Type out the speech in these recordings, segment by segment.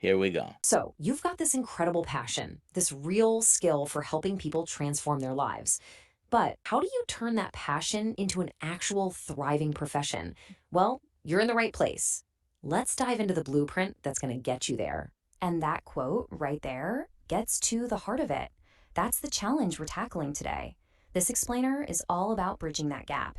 Here we go. So, you've got this incredible passion, this real skill for helping people transform their lives. But how do you turn that passion into an actual thriving profession? Well, you're in the right place. Let's dive into the blueprint that's going to get you there. And that quote right there gets to the heart of it. That's the challenge we're tackling today. This explainer is all about bridging that gap,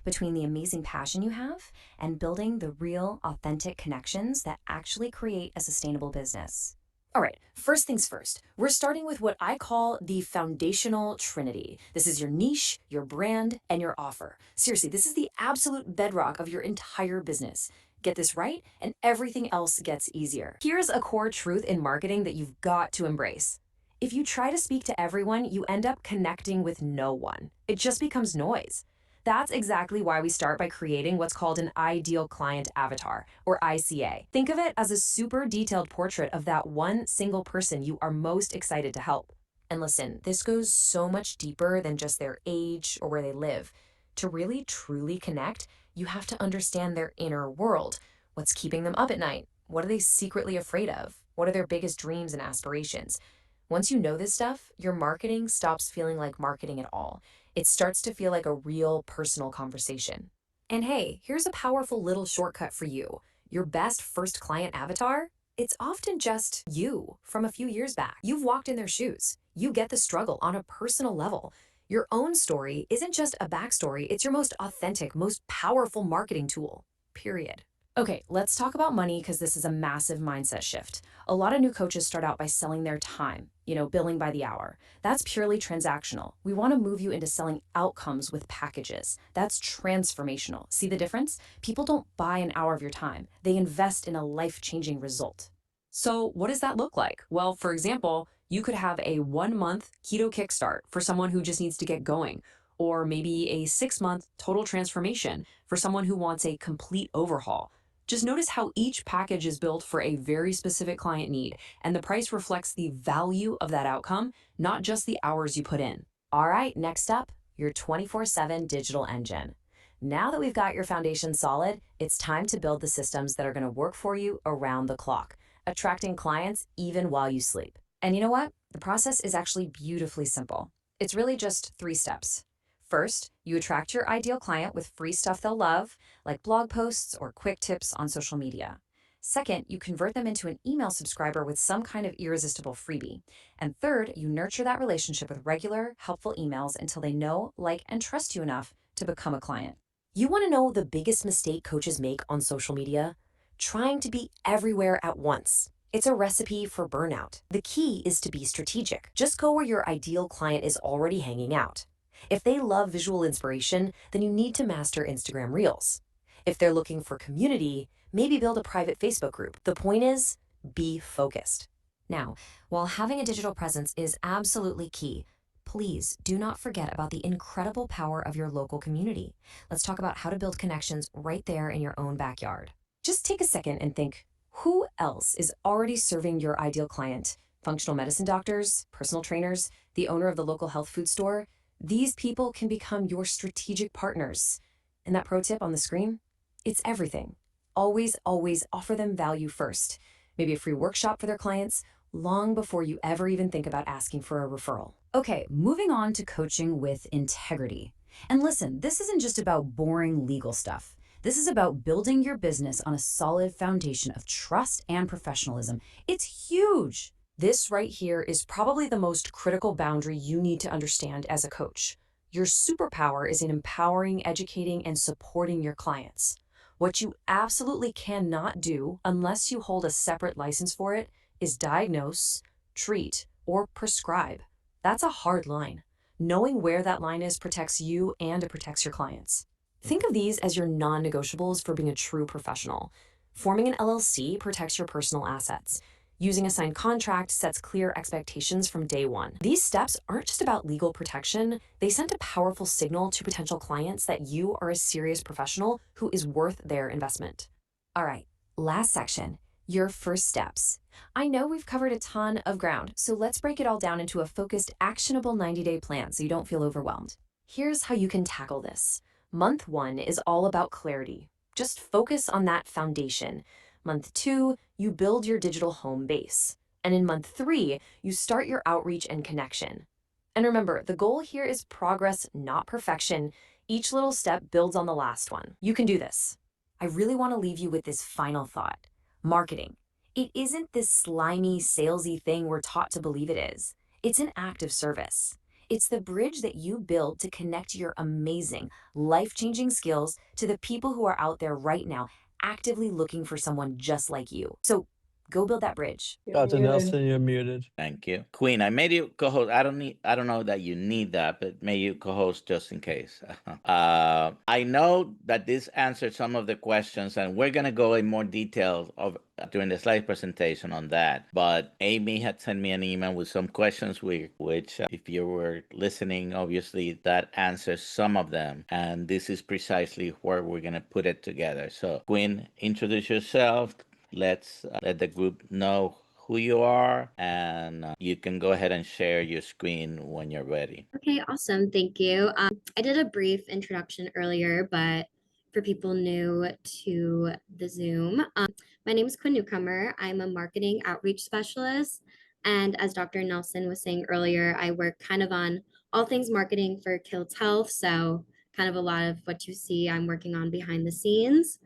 between the amazing passion you have and building the real, authentic connections that actually create a sustainable business. All right, first things first, we're starting with what I call the foundational trinity. This is your niche, your brand, and your offer. Seriously, this is the absolute bedrock of your entire business. Get this right, and everything else gets easier. Here's a core truth in marketing that you've got to embrace. If you try to speak to everyone, you end up connecting with no one. It just becomes noise. That's exactly why we start by creating what's called an ideal client avatar, or ICA. Think of it as a super detailed portrait of that one single person you are most excited to help. And listen, this goes so much deeper than just their age or where they live. To really truly connect, you have to understand their inner world. What's keeping them up at night? What are they secretly afraid of? What are their biggest dreams and aspirations? Once you know this stuff, your marketing stops feeling like marketing at all. It starts to feel like a real personal conversation. And hey, here's a powerful little shortcut for you. Your best first client avatar? It's often just you from a few years back. You've walked in their shoes. You get the struggle on a personal level. Your own story isn't just a backstory, it's your most authentic, most powerful marketing tool, period. Okay, let's talk about money because this is a massive mindset shift. A lot of new coaches start out by selling their time, billing by the hour. That's purely transactional. We want to move you into selling outcomes with packages. That's transformational. See the difference? People don't buy an hour of your time, they invest in a life changing result. So, what does that look like? Well, for example, you could have a 1 month keto kickstart for someone who just needs to get going, or maybe a 6 month total transformation for someone who wants a complete overhaul. Just notice how each package is built for a very specific client need, and the price reflects the value of that outcome, not just the hours you put in. All right, next up, your 24/7 digital engine. Now that we've got your foundation solid, it's time to build the systems that are going to work for you around the clock, attracting clients even while you sleep. And you know what? The process is actually beautifully simple. It's really just 3 steps. First, you attract your ideal client with free stuff they'll love, like blog posts or quick tips on social media. Second, you convert them into an email subscriber with some kind of irresistible freebie. And third, you nurture that relationship with regular, helpful emails until they know, like, and trust you enough to become a client. You want to know the biggest mistake coaches make on social media? Trying to be everywhere at once. It's a recipe for burnout. The key is to be strategic. Just go where your ideal client is already hanging out. If they love visual inspiration, then you need to master Instagram Reels. If they're looking for community, maybe build a private Facebook group. The point is, be focused. Now, while having a digital presence is absolutely key, please do not forget about the incredible power of your local community. Let's talk about how to build connections right there in your own backyard. Just take a second and think, who else is already serving your ideal client? Functional medicine doctors, personal trainers, the owner of the local health food store? These people can become your strategic partners. And that pro tip on the screen? It's everything. Always, always offer them value first. Maybe a free workshop for their clients, long before you ever even think about asking for a referral. Okay, moving on to coaching with integrity. And listen, this isn't just about boring legal stuff. This is about building your business on a solid foundation of trust and professionalism. It's huge. This right here is probably the most critical boundary you need to understand as a coach. Your superpower is in empowering, educating, and supporting your clients. What you absolutely cannot do, unless you hold a separate license for it, is diagnose, treat, or prescribe. That's a hard line. Knowing where that line is protects you and it protects your clients. Think of these as your non-negotiables for being a true professional. Forming an LLC protects your personal assets. Using a signed contract sets clear expectations from day one. These steps aren't just about legal protection, they send a powerful signal to potential clients that you are a serious professional who is worth their investment. All right, last section, your first steps. I know we've covered a ton of ground, so let's break it all down into a focused, actionable 90-day plan so you don't feel overwhelmed. Here's how you can tackle this. Month 1 is all about clarity. Just focus on that foundation. Month 2, you build your digital home base. And in month 3, you start your outreach and connection. And remember, the goal here is progress, not perfection. Each little step builds on the last one. You can do this. I really want to leave you with this final thought. Marketing. It isn't this slimy, salesy thing we're taught to believe it is. It's an act of service. It's the bridge that you build to connect your amazing, life-changing skills to the people who are out there right now actively looking for someone just like you. So go build that bridge. Dr. Nelson, you're muted. Thank you. Queen, I made you co-host. I don't know that you need that, but made you co-host just in case. I know that this answered some of the questions, and we're gonna go in more detail of during the slide presentation on that. But Amy had sent me an email with some questions, which if you were listening, obviously that answers some of them. And this is precisely where we're gonna put it together. So Queen, introduce yourself. Let's let the group know who you are, and you can go ahead and share your screen when you're ready. Okay, awesome. Thank you. I did a brief introduction earlier, but for people new to the Zoom, my name is Quinn Newcomer. I'm a marketing outreach specialist. And as Dr. Nelson was saying earlier, I work kind of on all things marketing for Kilt's Health. So, kind of a lot of what you see I'm working on behind the scenes.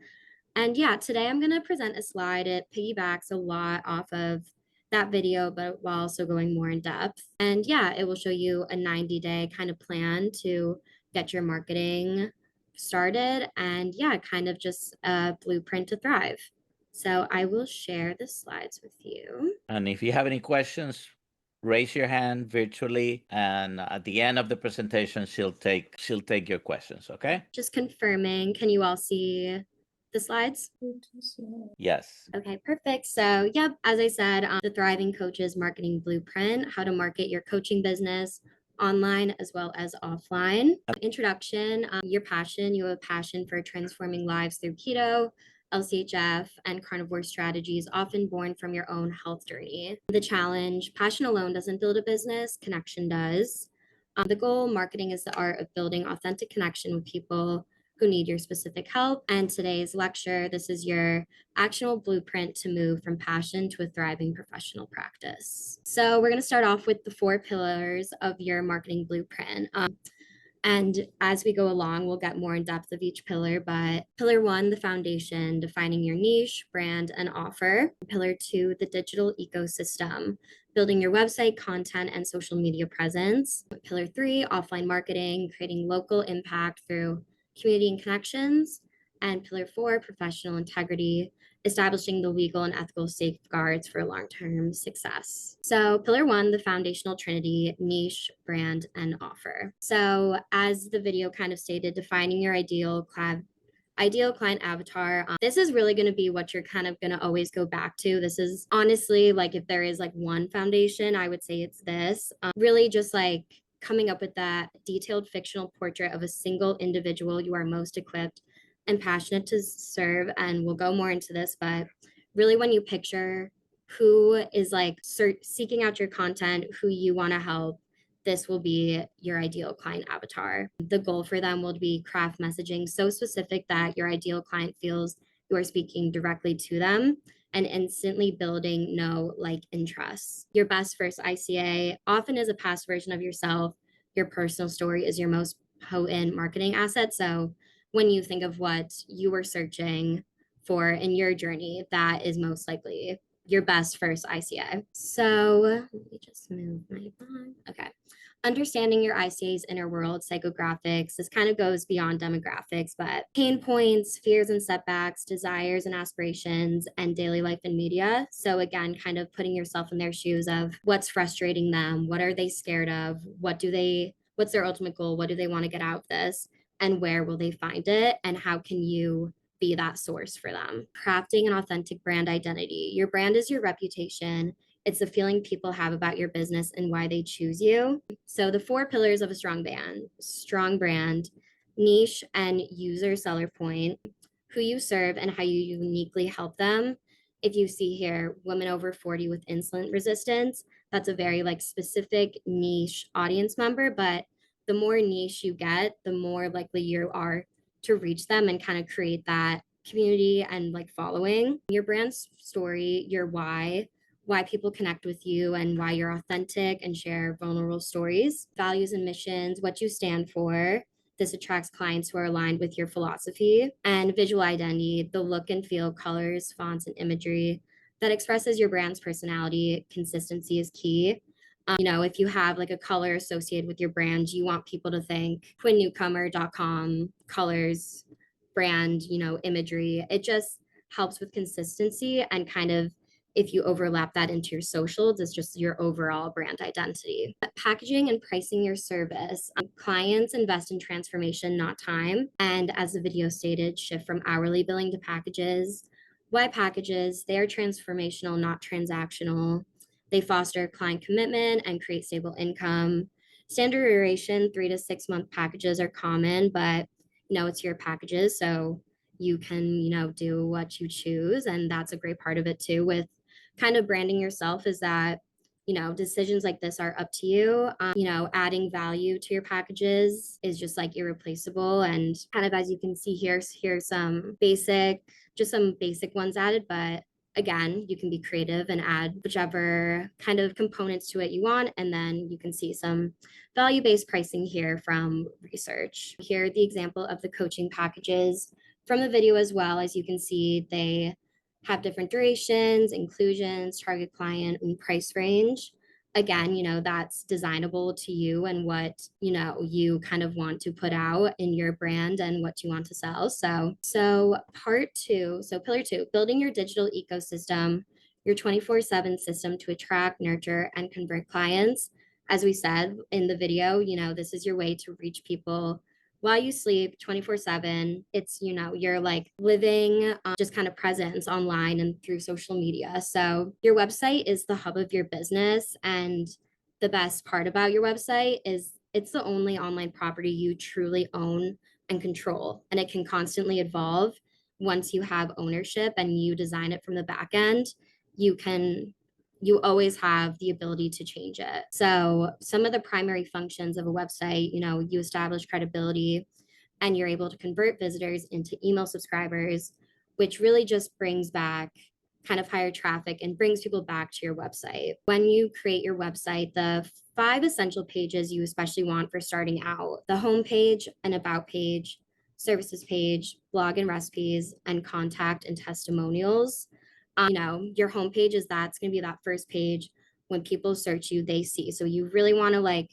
And yeah, today I'm going to present a slide. It piggybacks a lot off of that video, but while also going more in depth. And yeah, it will show you a 90-day kind of plan to get your marketing started. And yeah, kind of just a blueprint to thrive. So I will share the slides with you. And if you have any questions, raise your hand virtually, and at the end of the presentation, she'll take your questions. Okay? Just confirming, can you all see the slides? Yes. Okay, perfect. So, yep, as I said, the Thriving Coaches Marketing Blueprint, how to market your coaching business online as well as offline. Introduction, your passion, you have a passion for transforming lives through keto, LCHF, and carnivore strategies, often born from your own health journey. The challenge, passion alone doesn't build a business, connection does. The goal, marketing is the art of building authentic connection with people who need your specific help. And today's lecture, this is your actionable blueprint to move from passion to a thriving professional practice. So we're going to start off with the 4 pillars of your marketing blueprint. And as we go along, we'll get more in depth of each pillar. But pillar 1, the foundation, defining your niche, brand, and offer. Pillar 2, the digital ecosystem, building your website, content, and social media presence. Pillar 3, offline marketing, creating local impact through community and connections. And pillar 4, professional integrity, establishing the legal and ethical safeguards for long-term success. So pillar 1, the foundational trinity, niche, brand, and offer. So as the video kind of stated, defining your ideal client avatar. This is really going to be what you're kind of going to always go back to. This is honestly, like, if there is like one foundation, I would say it's this. Really just like coming up with that detailed fictional portrait of a single individual you are most equipped and passionate to serve. And we'll go more into this, but really when you picture who is like seeking out your content, who you want to help, this will be your ideal client avatar. The goal for them will be craft messaging so specific that your ideal client feels you are speaking directly to them and instantly building know, like, and trust. Your best first ICA often is a past version of yourself. Your personal story is your most potent marketing asset. So when you think of what you were searching for in your journey, that is most likely your best first ICA. So let me just move my phone. Okay. Understanding your ICA's inner world, psychographics, this kind of goes beyond demographics, but pain points, fears and setbacks, desires and aspirations, and daily life in media. So again, kind of putting yourself in their shoes of what's frustrating them, what are they scared of, what's their ultimate goal, what do they want to get out of this, and where will they find it, and how can you be that source for them. Crafting an authentic brand identity. Your brand is your reputation. It's the feeling people have about your business and why they choose you. So the 4 pillars of a strong brand, niche and user seller point, who you serve and how you uniquely help them. If you see here, women over 40 with insulin resistance, that's a very like specific niche audience member, but the more niche you get, the more likely you are to reach them and kind of create that community and like following. Your brand story, your why people connect with you and why you're authentic and share vulnerable stories, values and missions, what you stand for. This attracts clients who are aligned with your philosophy, and visual identity, the look and feel, colors, fonts, and imagery that expresses your brand's personality. Consistency is key. If you have like a color associated with your brand, you want people to think quinnewcomer.com, colors, brand, imagery. It just helps with consistency, and kind of if you overlap that into your socials, it's just your overall brand identity. But packaging and pricing your service. Clients invest in transformation, not time. And as the video stated, shift from hourly billing to packages. Why packages? They are transformational, not transactional. They foster client commitment and create stable income. Standard duration, 3 to 6 month packages are common, but it's your packages. So you can, do what you choose. And that's a great part of it too with kind of branding yourself, is that decisions like this are up to you. Adding value to your packages is just like irreplaceable. And kind of as you can see here, here's some basic ones added, but again, you can be creative and add whichever kind of components to it you want. And then you can see some value-based pricing here from research. Here, the example of the coaching packages from the video as well. As you can see, they have different durations, inclusions, target client, and price range. Again, that's designable to you and what, you kind of want to put out in your brand and what you want to sell. So pillar two, building your digital ecosystem, your 24/7 system to attract, nurture, and convert clients. As we said in the video, this is your way to reach people while you sleep 24/7. It's, you're like living just kind of presence online and through social media. So your website is the hub of your business. And the best part about your website is it's the only online property you truly own and control. And it can constantly evolve. Once you have ownership and you design it from the back end, you always have the ability to change it. So some of the primary functions of a website, you establish credibility and you're able to convert visitors into email subscribers, which really just brings back kind of higher traffic and brings people back to your website. When you create your website, the 5 essential pages you especially want for starting out: the home page, an about page, services page, blog and recipes, and contact and testimonials. Your homepage that's going to be that first page. When people search you, they see. So you really want to, like,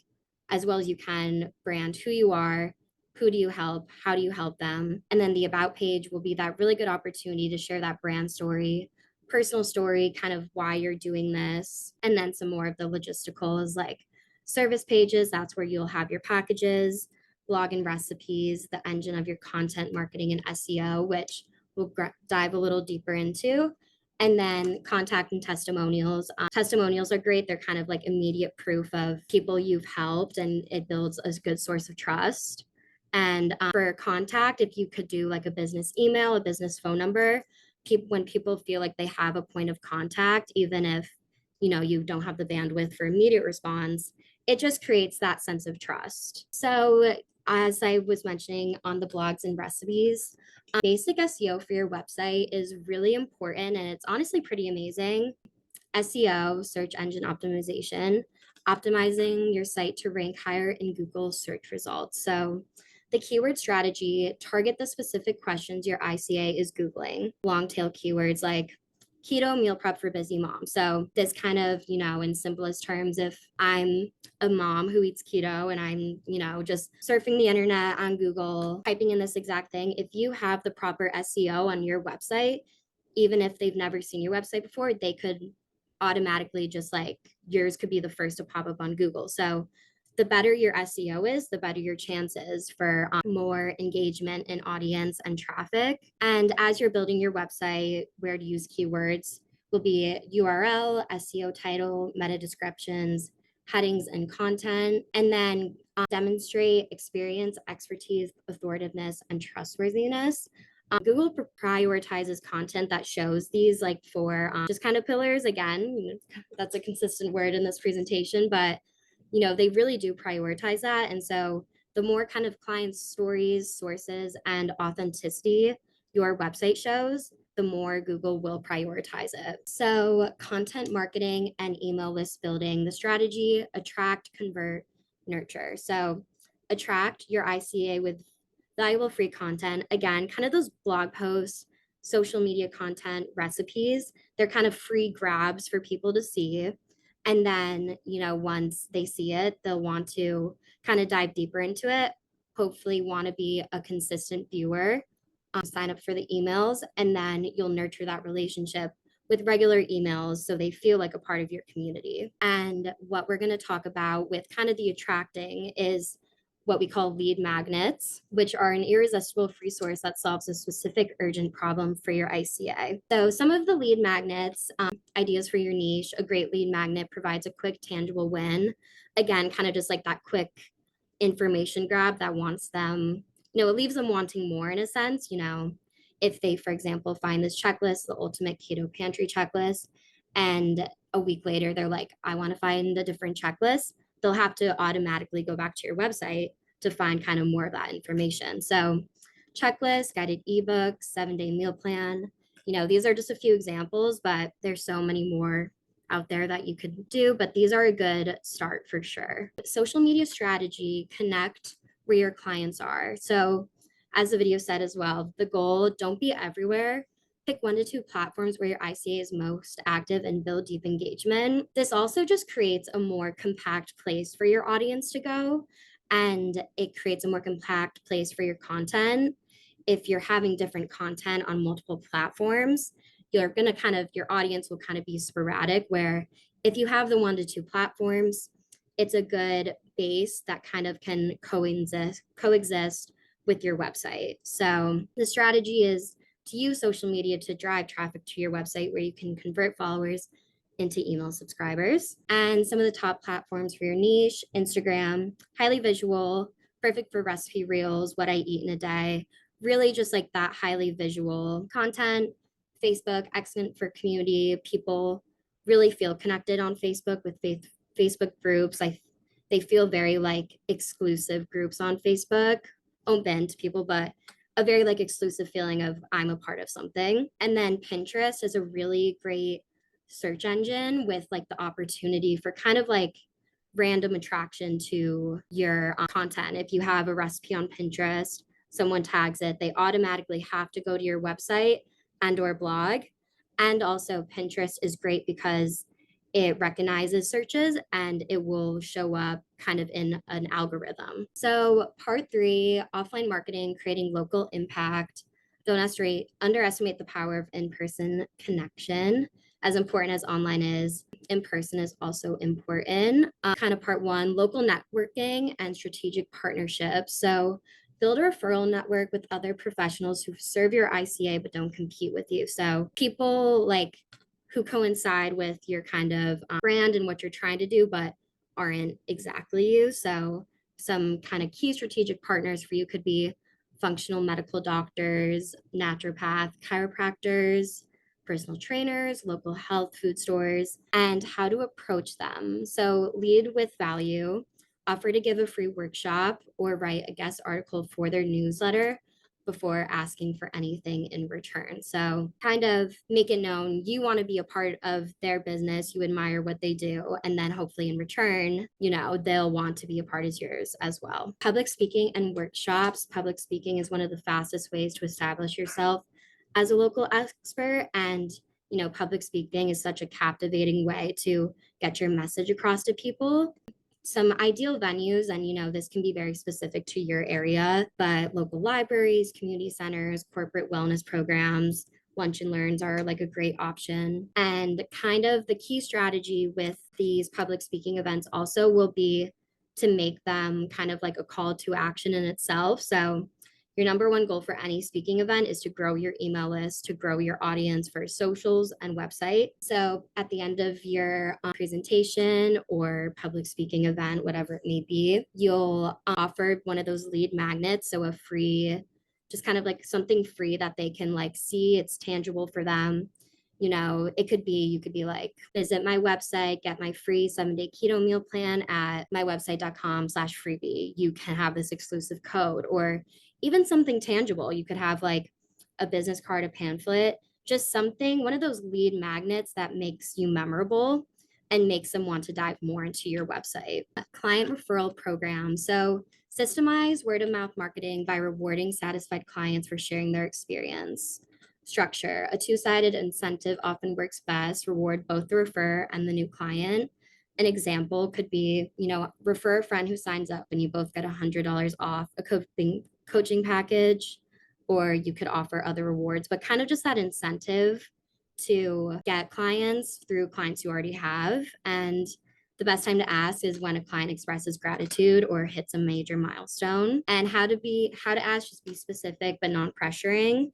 as well as you can, brand who you are, who do you help, how do you help them. And then the about page will be that really good opportunity to share that brand story, personal story, kind of why you're doing this. And then some more of the logistical is like service pages. That's where you'll have your packages, blog and recipes, the engine of your content marketing and SEO, which we'll dive a little deeper into. And then contact and testimonials. Testimonials are great. They're kind of like immediate proof of people you've helped, and it builds a good source of trust. And for contact, if you could do like a business email, a business phone number, when people feel like they have a point of contact, even if you don't have the bandwidth for immediate response, it just creates that sense of trust. So as I was mentioning on the blogs and recipes, basic SEO for your website is really important, and it's honestly pretty amazing. SEO, search engine optimization, optimizing your site to rank higher in Google search results. So the keyword strategy, target the specific questions your ICA is Googling. Long tail keywords like keto meal prep for busy mom. So this kind of, in simplest terms, if I'm a mom who eats keto and I'm, just surfing the internet on Google, typing in this exact thing, if you have the proper SEO on your website, even if they've never seen your website before, they could automatically, just like yours could be the first to pop up on Google. So the better your SEO is, the better your chances for more engagement in audience and traffic. And as you're building your website, where to use keywords will be URL, SEO title, meta descriptions, headings, and content. And then demonstrate experience, expertise, authoritiveness, and trustworthiness. Google prioritizes content that shows these like 4 just kind of pillars. Again, that's a consistent word in this presentation, but they really do prioritize that. And so the more kind of client stories, sources, and authenticity your website shows, the more Google will prioritize it. So, content marketing and email list building, the strategy: attract, convert, nurture. So, attract your ICA with valuable free content. Again, kind of those blog posts, social media content, recipes. They're kind of free grabs for people to see. And then, once they see it, they'll want to kind of dive deeper into it, hopefully want to be a consistent viewer, sign up for the emails, and then you'll nurture that relationship with regular emails so they feel like a part of your community. And what we're going to talk about with kind of the attracting is what we call lead magnets, which are an irresistible resource that solves a specific urgent problem for your ICA. So some of the lead magnets, ideas for your niche: a great lead magnet provides a quick, tangible win. Again, kind of just like that quick information grab that wants them, it leaves them wanting more in a sense. If they, for example, find this checklist, the ultimate keto pantry checklist, and a week later they're like, I want to find a different checklist, they'll have to automatically go back to your website to find kind of more of that information. So checklist, guided ebook, 7-day meal plan, these are just a few examples, but there's so many more out there that you could do, but these are a good start for sure. Social media strategy: connect where your clients are. So as the video said as well, the goal: don't be everywhere. Pick 1 to 2 platforms where your ICA is most active and build deep engagement. This also just creates a more compact place for your audience to go, and it creates a more compact place for your content. If you're having different content on multiple platforms, your audience will kind of be sporadic, where if you have the 1 to 2 platforms, it's a good base that kind of can coexist with your website. So the strategy is to use social media to drive traffic to your website, where you can convert followers into email subscribers. And some of the top platforms for your niche: Instagram, highly visual, perfect for recipe reels, what I eat in a day, really just like that highly visual content. Facebook, excellent for community. People really feel connected on Facebook with Facebook groups. They feel very like exclusive groups on Facebook, open to people, but a very like exclusive feeling of I'm a part of something. And then Pinterest is a really great search engine with like the opportunity for kind of like random attraction to your content. If you have a recipe on Pinterest, someone tags it, they automatically have to go to your website and or blog. And also Pinterest is great because it recognizes searches and it will show up kind of in an algorithm. So part 3, offline marketing, creating local impact. Don't underestimate the power of in-person connection. As important as online is, in-person is also important. Kind of part 1, local networking and strategic partnerships. So build a referral network with other professionals who serve your ICA but don't compete with you. So people like who coincide with your kind of brand and what you're trying to do, but aren't exactly you. So some kind of key strategic partners for you could be functional medical doctors, naturopath, chiropractors, personal trainers, local health food stores, and how to approach them. So lead with value, offer to give a free workshop or write a guest article for their newsletter before asking for anything in return. So kind of make it known you want to be a part of their business, you admire what they do, and then hopefully in return, they'll want to be a part of yours as well. Public speaking and workshops. Public speaking is one of the fastest ways to establish yourself as a local expert, and public speaking is such a captivating way to get your message across to people. Some ideal venues, and this can be very specific to your area, but local libraries, community centers, corporate wellness programs, lunch and learns are like a great option. And kind of the key strategy with these public speaking events also will be to make them kind of like a call to action in itself. So your number 1 goal for any speaking event is to grow your email list, to grow your audience for socials and website. So at the end of your presentation or public speaking event, whatever it may be, you'll offer one of those lead magnets. So a free, just kind of like something free that they can like see, it's tangible for them. It could be, you could be like, visit my website, get my free 7-day keto meal plan at mywebsite.com/freebie. You can have this exclusive code, or even something tangible. You could have like a business card, a pamphlet, just something, one of those lead magnets that makes you memorable and makes them want to dive more into your website. Client referral program. So systemize word of mouth marketing by rewarding satisfied clients for sharing their experience. Structure. A two-sided incentive often works best. Reward both the refer and the new client. An example could be, refer a friend who signs up and you both get $100 off a coaching package, or you could offer other rewards, but kind of just that incentive to get clients through clients you already have. And the best time to ask is when a client expresses gratitude or hits a major milestone. And how to ask, just be specific but non-pressuring.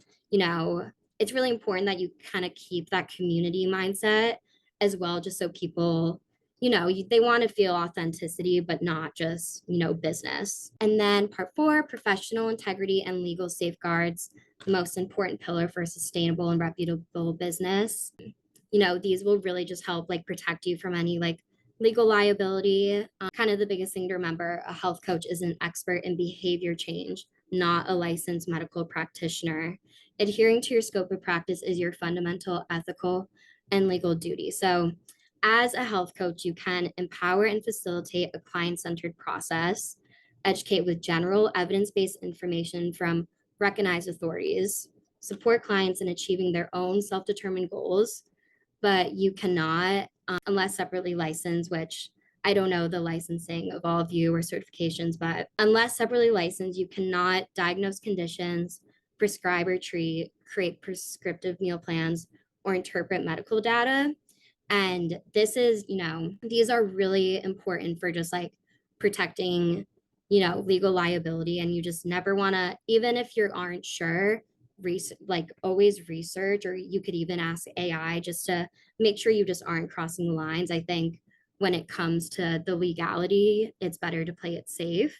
It's really important that you kind of keep that community mindset as well, just so people, they want to feel authenticity, but not just, business. And then part 4, professional integrity and legal safeguards, the most important pillar for a sustainable and reputable business. These will really just help protect you from any legal liability. Kind of the biggest thing to remember, a health coach is an expert in behavior change, not a licensed medical practitioner. Adhering to your scope of practice is your fundamental ethical and legal duty. So as a health coach, you can empower and facilitate a client-centered process, educate with general evidence-based information from recognized authorities, support clients in achieving their own self-determined goals, but you cannot, unless separately licensed, which I don't know the licensing of all of you or certifications, but unless separately licensed, you cannot diagnose conditions, prescribe or treat, create prescriptive meal plans, or interpret medical data. And this is, these are really important for just protecting, legal liability. And you just never want to, even if you aren't sure, always research, or you could even ask AI just to make sure you just aren't crossing the lines. I think when it comes to the legality, it's better to play it safe.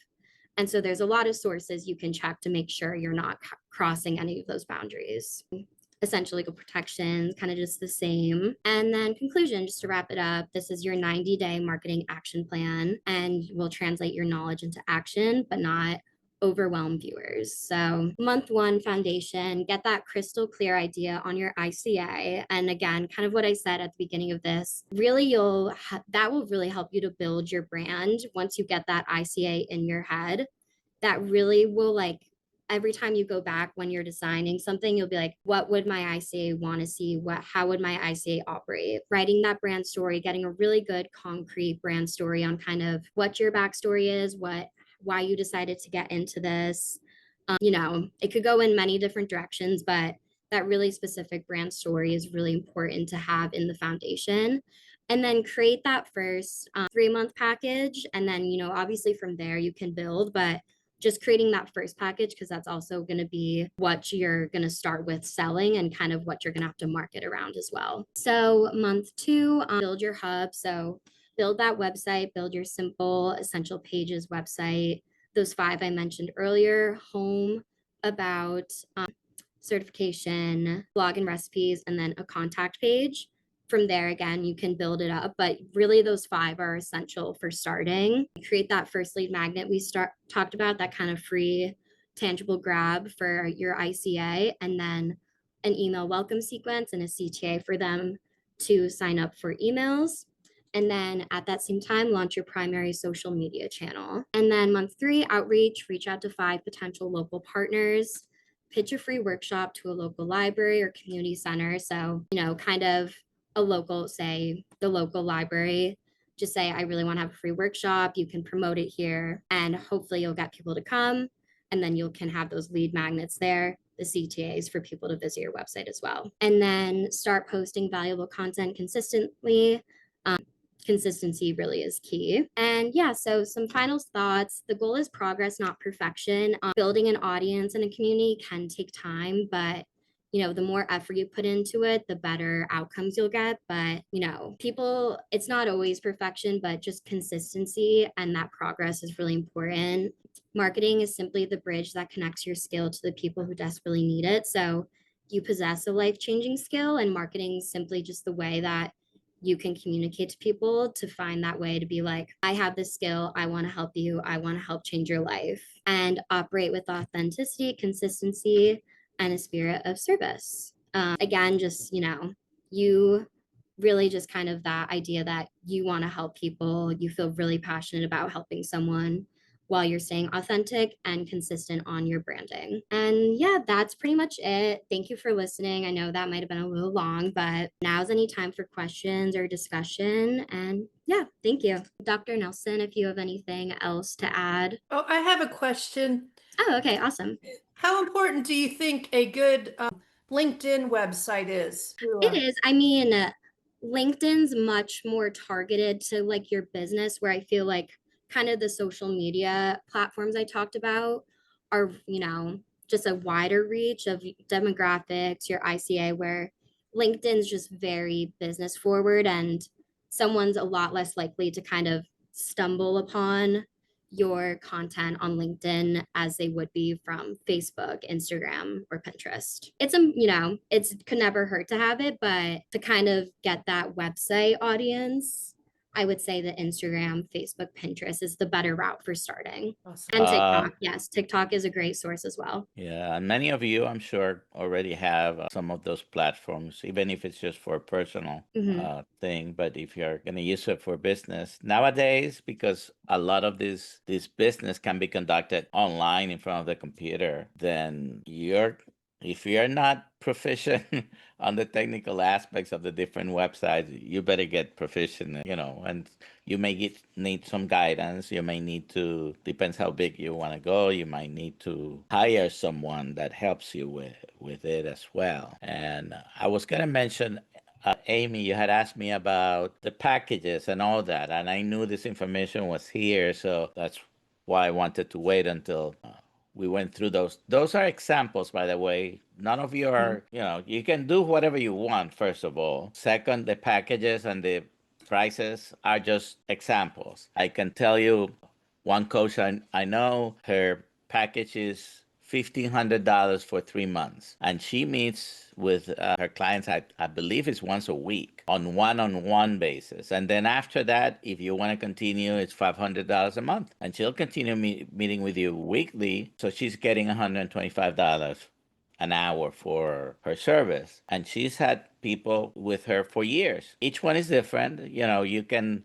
And so there's a lot of sources you can check to make sure you're not crossing any of those boundaries. Essential legal protections, kind of just the same. And then conclusion, just to wrap it up, this is your 90-day marketing action plan, and will translate your knowledge into action, but not overwhelm viewers. So month 1, foundation, get that crystal clear idea on your ICA. And again, kind of what I said at the beginning of this, really that will really help you to build your brand. Once you get that ICA in your head, that really will every time you go back when you're designing something, you'll be like, what would my ICA want to see? How would my ICA operate? Writing that brand story, getting a really good concrete brand story on kind of what your backstory is, why you decided to get into this. It could go in many different directions, but that really specific brand story is really important to have in the foundation. And then create that first 3-month package. And then, obviously from there you can build, but just creating that first package, because that's also going to be what you're going to start with selling and kind of what you're going to have to market around as well. So month 2, build your hub. So build that website, build your simple essential pages website. Those 5 I mentioned earlier: home, about, certification, blog and recipes, and then a contact page. From there, again, you can build it up, but really those 5 are essential for starting. Create that first lead magnet we talked about, that kind of free tangible grab for your ICA, and then an email welcome sequence and a CTA for them to sign up for emails. And then at that same time, launch your primary social media channel. And then month 3, outreach, reach out to 5 potential local partners, pitch a free workshop to a local library or community center. So, kind of a local, say the local library, just say, I really want to have a free workshop. You can promote it here, and hopefully you'll get people to come. And then you can have those lead magnets there, the CTAs, for people to visit your website as well. And then start posting valuable content consistently. Consistency really is key. And yeah, so some final thoughts. The goal is progress, not perfection. Building an audience and a community can take time, but the more effort you put into it, the better outcomes you'll get. But people, it's not always perfection, but just consistency, and that progress is really important. Marketing is simply the bridge that connects your skill to the people who desperately need it. So you possess a life-changing skill, and marketing is simply just the way that you can communicate to people to find that way to be like, I have this skill, I want to help you, I want to help change your life. And operate with authenticity, consistency, and a spirit of service. Again, just, you really just kind of that idea that you want to help people, you feel really passionate about helping someone while you're staying authentic and consistent on your branding. And yeah, that's pretty much it. Thank you for listening. I know that might have been a little long, but now's any time for questions or discussion. And yeah, thank you. Dr. Nelson, if you have anything else to add. Oh, I have a question. Oh, okay, awesome. How important do you think a good LinkedIn website is? It is. I mean, LinkedIn's much more targeted to like your business, where I feel like kind of the social media platforms I talked about are, just a wider reach of demographics, your ICA, where LinkedIn's just very business forward, and someone's a lot less likely to kind of stumble upon your content on LinkedIn as they would be from Facebook, Instagram, or Pinterest. It's could never hurt to have it, but to kind of get that website audience, I would say that Instagram, Facebook, Pinterest is the better route for starting. Awesome. And TikTok, yes, TikTok is a great source as well. Yeah, and many of you, I'm sure, already have some of those platforms, even if it's just for a personal thing. But if you're going to use it for business nowadays, because a lot of this business can be conducted online in front of the computer, then if you're not proficient on the technical aspects of the different websites, you better get proficient, and you may need some guidance. You may need to, depends how big you want to go, you might need to hire someone that helps you with it as well. And I was going to mention, Amy, you had asked me about the packages and all that, and I knew this information was here, so that's why I wanted to wait until we went through those. Those are examples, by the way. None of you are, you can do whatever you want, first of all. Second, the packages and the prices are just examples. I can tell you one coach I know, her package is $1,500 for 3 months. And she meets with her clients, I believe it's once a week on one-on-one basis. And then after that, if you want to continue, it's $500 a month. And she'll continue meeting with you weekly. So she's getting $125 an hour for her service, and she's had people with her for years. Each one is different. You can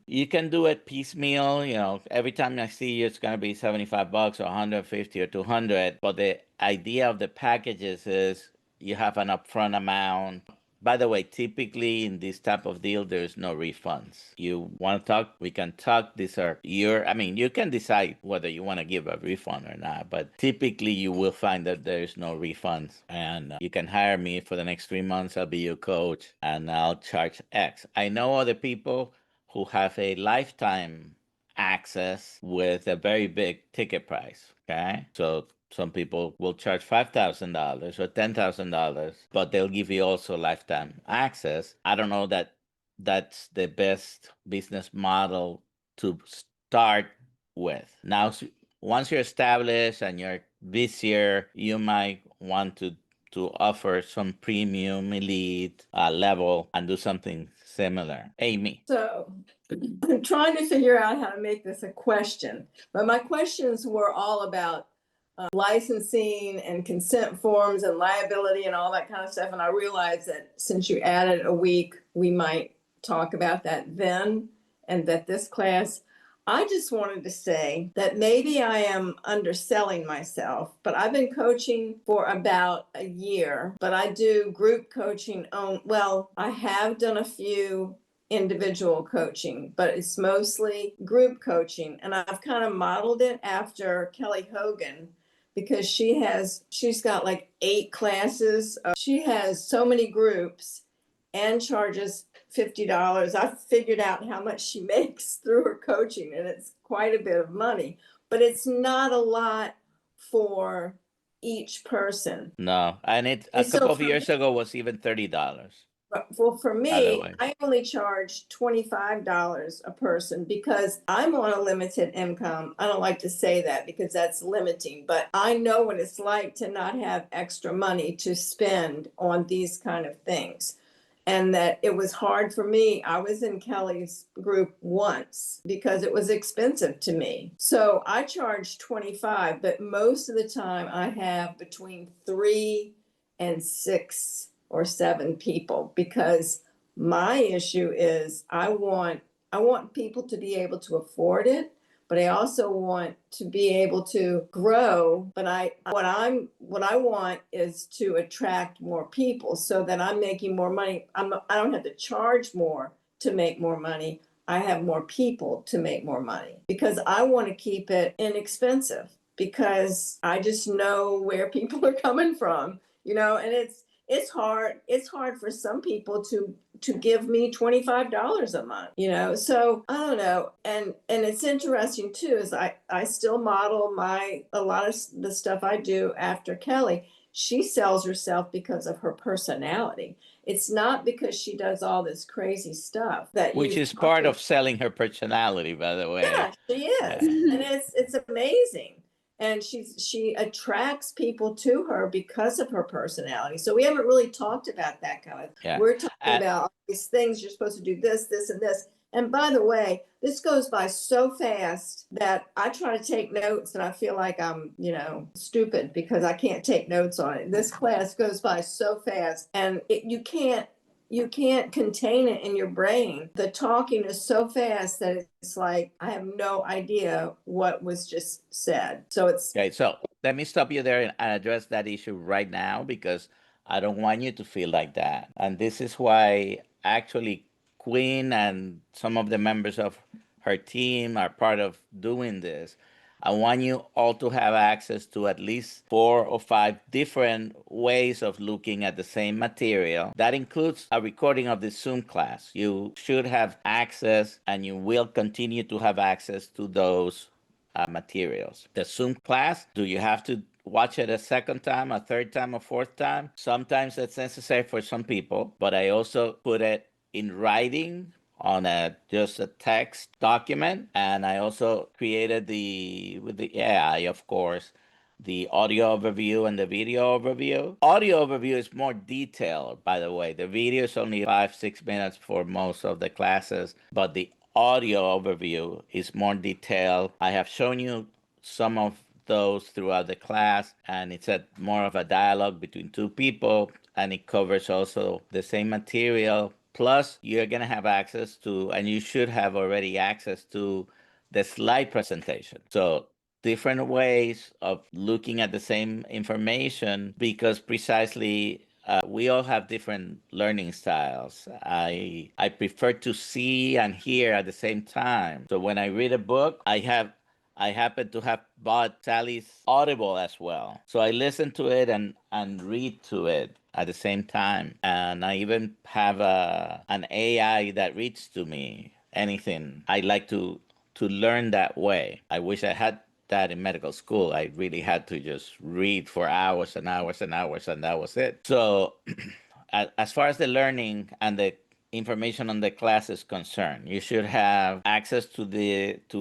do it piecemeal. Every time I see you, it's gonna be $75 or 150 or 200. But the idea of the packages is you have an upfront amount. By the way, typically in this type of deal, there's no refunds. You want to talk, we can talk. You can decide whether you want to give a refund or not, but typically you will find that there's no refunds. And you can hire me for the next 3 months. I'll be your coach and I'll charge X. I know other people who have a lifetime access with a very big ticket price. Okay. So some people will charge $5,000 or $10,000, but they'll give you also lifetime access. I don't know that that's the best business model to start with. Now, once you're established and you're busier, you might want to offer some premium elite level and do something similar. Amy. So I'm trying to figure out how to make this a question, but my questions were all about licensing and consent forms and liability and all that kind of stuff. And I realized that since you added a week, we might talk about that then, and that this class, I just wanted to say that maybe I am underselling myself, but I've been coaching for about a year, but I do group coaching I have done a few individual coaching, but it's mostly group coaching. And I've kind of modeled it after Kelly Hogan, because she's got like 8 classes. She has so many groups and charges $50. I figured out how much she makes through her coaching, and it's quite a bit of money, but it's not a lot for each person. No, and it a couple of years ago was even $30. Well, for me, I only charge $25 a person because I'm on a limited income. I don't like to say that because that's limiting, but I know what it's like to not have extra money to spend on these kind of things. And that it was hard for me. I was in Kelly's group once because it was expensive to me. So I charge $25, but most of the time I have between 3 and 6 or 7 people, because my issue is I want people to be able to afford it, but I also want to be able to grow. But what I want is to attract more people so that I'm making more money. I don't have to charge more to make more money. I have more people to make more money because I want to keep it inexpensive, because I just know where people are coming from, and it's hard for some people to give me $25 a month, so I don't know. And it's interesting too, is I still model a lot of the stuff I do after Kelly. She sells herself because of her personality. It's not because she does all this crazy stuff that Which is part of selling her personality, by the way. Yeah, she is. And it's amazing. And she attracts people to her because of her personality. So we haven't really talked about that kind of. Yeah. We're talking about all these things. You're supposed to do this, this, and this. And by the way, this goes by so fast that I try to take notes and I feel like I'm, stupid because I can't take notes on it. This class goes by so fast, and you can't contain it in your brain. The talking is so fast that it's like I have no idea what was just said. So it's Okay, so let me stop you there and address that issue right now, because I don't want you to feel like that. And this is why actually Queen and some of the members of her team are part of doing this. I want you all to have access to at least 4 or 5 different ways of looking at the same material. That includes a recording of the Zoom class. You should have access, and you will continue to have access to those materials. The Zoom class, do you have to watch it a second time, a third time, a fourth time? Sometimes that's necessary for some people, but I also put it in writing on just a text document, and I also created with the AI, of course, the audio overview and the video overview. Audio overview is more detailed, by the way. The video is only 5-6 minutes for most of the classes, but the audio overview is more detailed. I have shown you some of those throughout the class, and it's more of a dialogue between 2 people, and it covers also the same material. Plus, you're going to have access to, and you should have already access to, the slide presentation. So different ways of looking at the same information, because precisely we all have different learning styles. I prefer to see and hear at the same time. So when I read a book, I happen to have bought Sally's Audible as well. So I listen to it and read to it at the same time. And I even have an AI that reads to me anything. I like to learn that way. I wish I had that in medical school. I really had to just read for hours and hours and hours, and that was it. So as far as the learning and the information on the class is concerned, you should have access to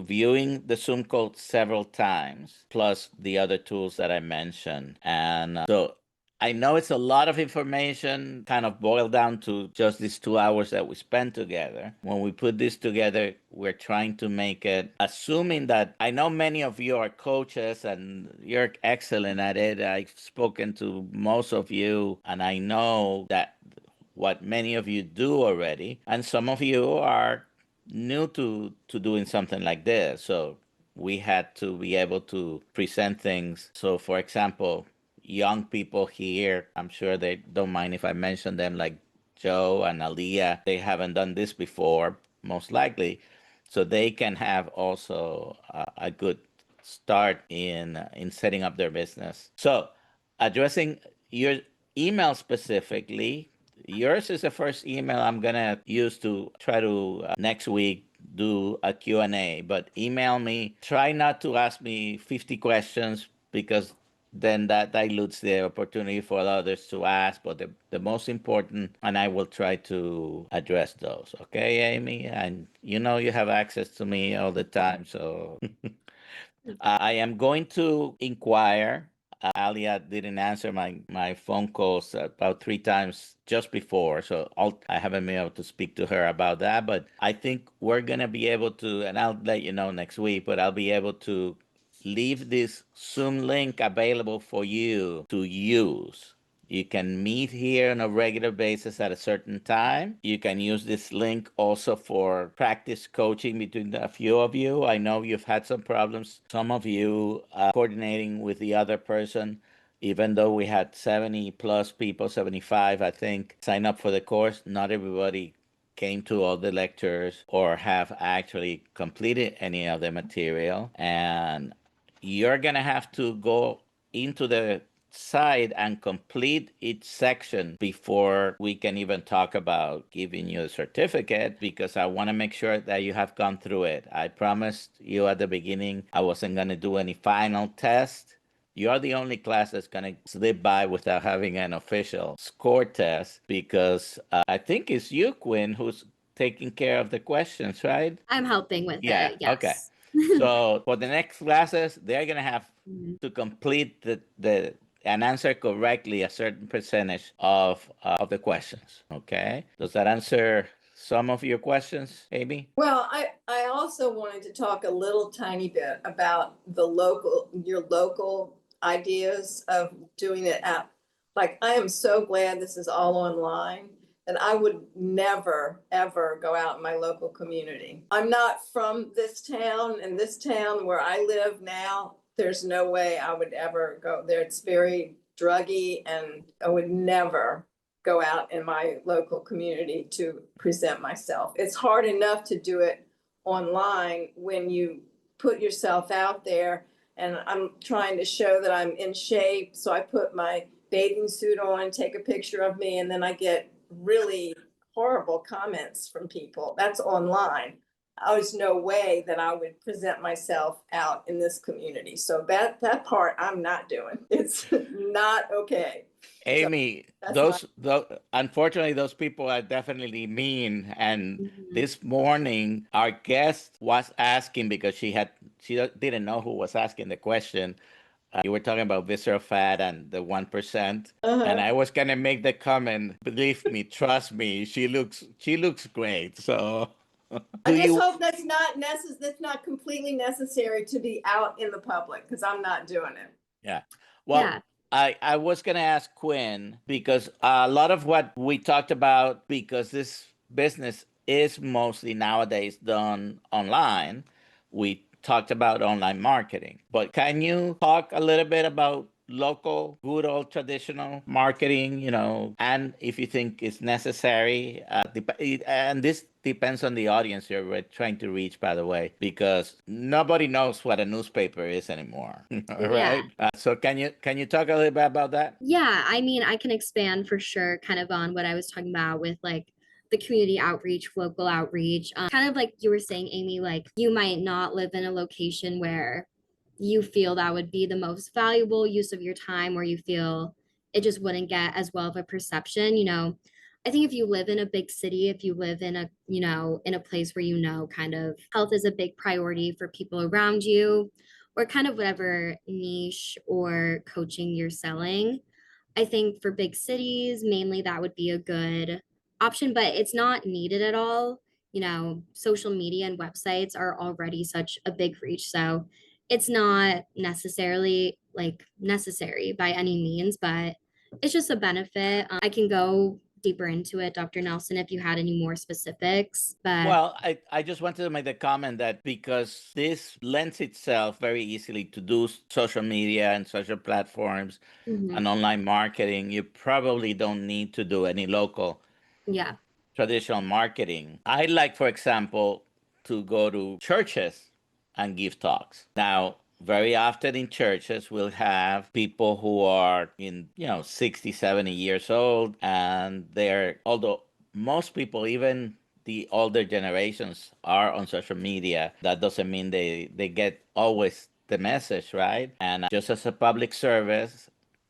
viewing the Zoom code several times, plus the other tools that I mentioned. And so I know it's a lot of information, kind of boiled down to just these 2 hours that we spent together. When we put this together, we're trying to make it, assuming that I know many of you are coaches and you're excellent at it. I've spoken to most of you, and I know that what many of you do already, and some of you are new to doing something like this. So we had to be able to present things. So, for example, young people here, I'm sure they don't mind if I mention them, like Joe and Aliyah. They haven't done this before, most likely. So they can have also a good start in setting up their business. So addressing your email specifically, yours is the first email I'm gonna use to try to next week do a Q&A, but email me. Try not to ask me 50 questions, because then that dilutes the opportunity for others to ask, but the most important, and I will try to address those. Okay, Amy? And you have access to me all the time, so I am going to inquire. Alia didn't answer my phone calls about 3 times just before, so I haven't been able to speak to her about that. But I think we're gonna be able to, and I'll let you know next week. But I'll be able to leave this Zoom link available for you to use. You can meet here on a regular basis at a certain time. You can use this link also for practice coaching between a few of you. I know you've had some problems, some of you coordinating with the other person. Even though we had 70 plus people, 75, I think, sign up for the course, not everybody came to all the lectures or have actually completed any of the material. And you're going to have to go into the site and complete each section before we can even talk about giving you a certificate, because I want to make sure that you have gone through it. I promised you at the beginning I wasn't going to do any final test. You're the only class that's going to slip by without having an official score test, because I think it's you, Quinn, who's taking care of the questions, right? I'm helping with Yeah, it. okay. Yes. So for the next classes, they're going to have Mhm. to complete the and answer correctly a certain percentage of the questions. Okay, does that answer some of your questions, Amy? Well, I also wanted to talk a little tiny bit about your local ideas of doing it at, like, I am so glad this is all online. And I would never, ever go out in my local community. I'm not from this town, and this town where I live now, there's no way I would ever go there. It's very druggy, and I would never go out in my local community to present myself. It's hard enough to do it online when you put yourself out there, and I'm trying to show that I'm in shape. So I put my bathing suit on, take a picture of me, and then I get really horrible comments from people. That's online. There's no way that I would present myself out in this community. So that part I'm not doing. It's not okay. Amy, That's my unfortunately, those people are definitely mean. And Mhm. this morning, our guest was asking, because she didn't know who was asking the question. You were talking about visceral fat and the 1%. And uh-huh. I was gonna make the comment, believe me, trust me, she looks great. So I do just you hope that's not completely necessary to be out in the public, because I'm not doing it. Yeah. Well, Yeah. I was going to ask Quinn, because a lot of what we talked about, because this business is mostly nowadays done online, we talked about online marketing. But can you talk a little bit about local, good old traditional marketing, and if you think it's necessary? And this depends on the audience you're trying to reach, by the way, because nobody knows what a newspaper is anymore. All Yeah. right. So can you talk a little bit about that? Yeah, I mean, I can expand for sure kind of on what I was talking about with like the community outreach, local outreach. Kind of like you were saying, Amy, like you might not live in a location where you feel that would be the most valuable use of your time, or you feel it just wouldn't get as well of a perception, I think if you live in a big city, if you live in in a place where kind of health is a big priority for people around you, or kind of whatever niche or coaching you're selling, I think for big cities, mainly that would be a good option, but it's not needed at all. Social media and websites are already such a big reach. So it's not necessarily like necessary by any means, but it's just a benefit. I can go deeper into it, Dr. Nelson, if you had any more specifics, but Well, I just wanted to make the comment that because this lends itself very easily to do social media and social platforms mhm, and online marketing, you probably don't need to do any local yeah. traditional marketing. I like, for example, to go to churches and give talks. Now, very often in churches, we'll have people who are in, 60, 70 years old, and although most people, even the older generations, are on social media, that doesn't mean they get always the message, right? And just as a public service,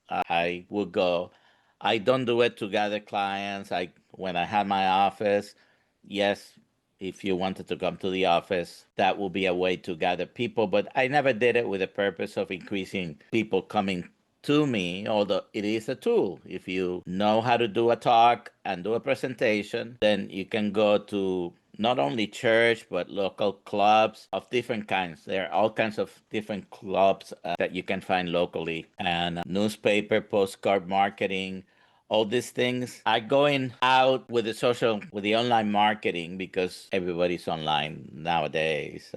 I would go. I don't do it to gather clients. When I had my office, yes, if you wanted to come to the office, that would be a way to gather people. But I never did it with the purpose of increasing people coming to me, although it is a tool. If you know how to do a talk and do a presentation, then you can go to not only church, but local clubs of different kinds. There are all kinds of different clubs that you can find locally, and newspaper, postcard marketing. all these things are going out with the online marketing because everybody's online nowadays.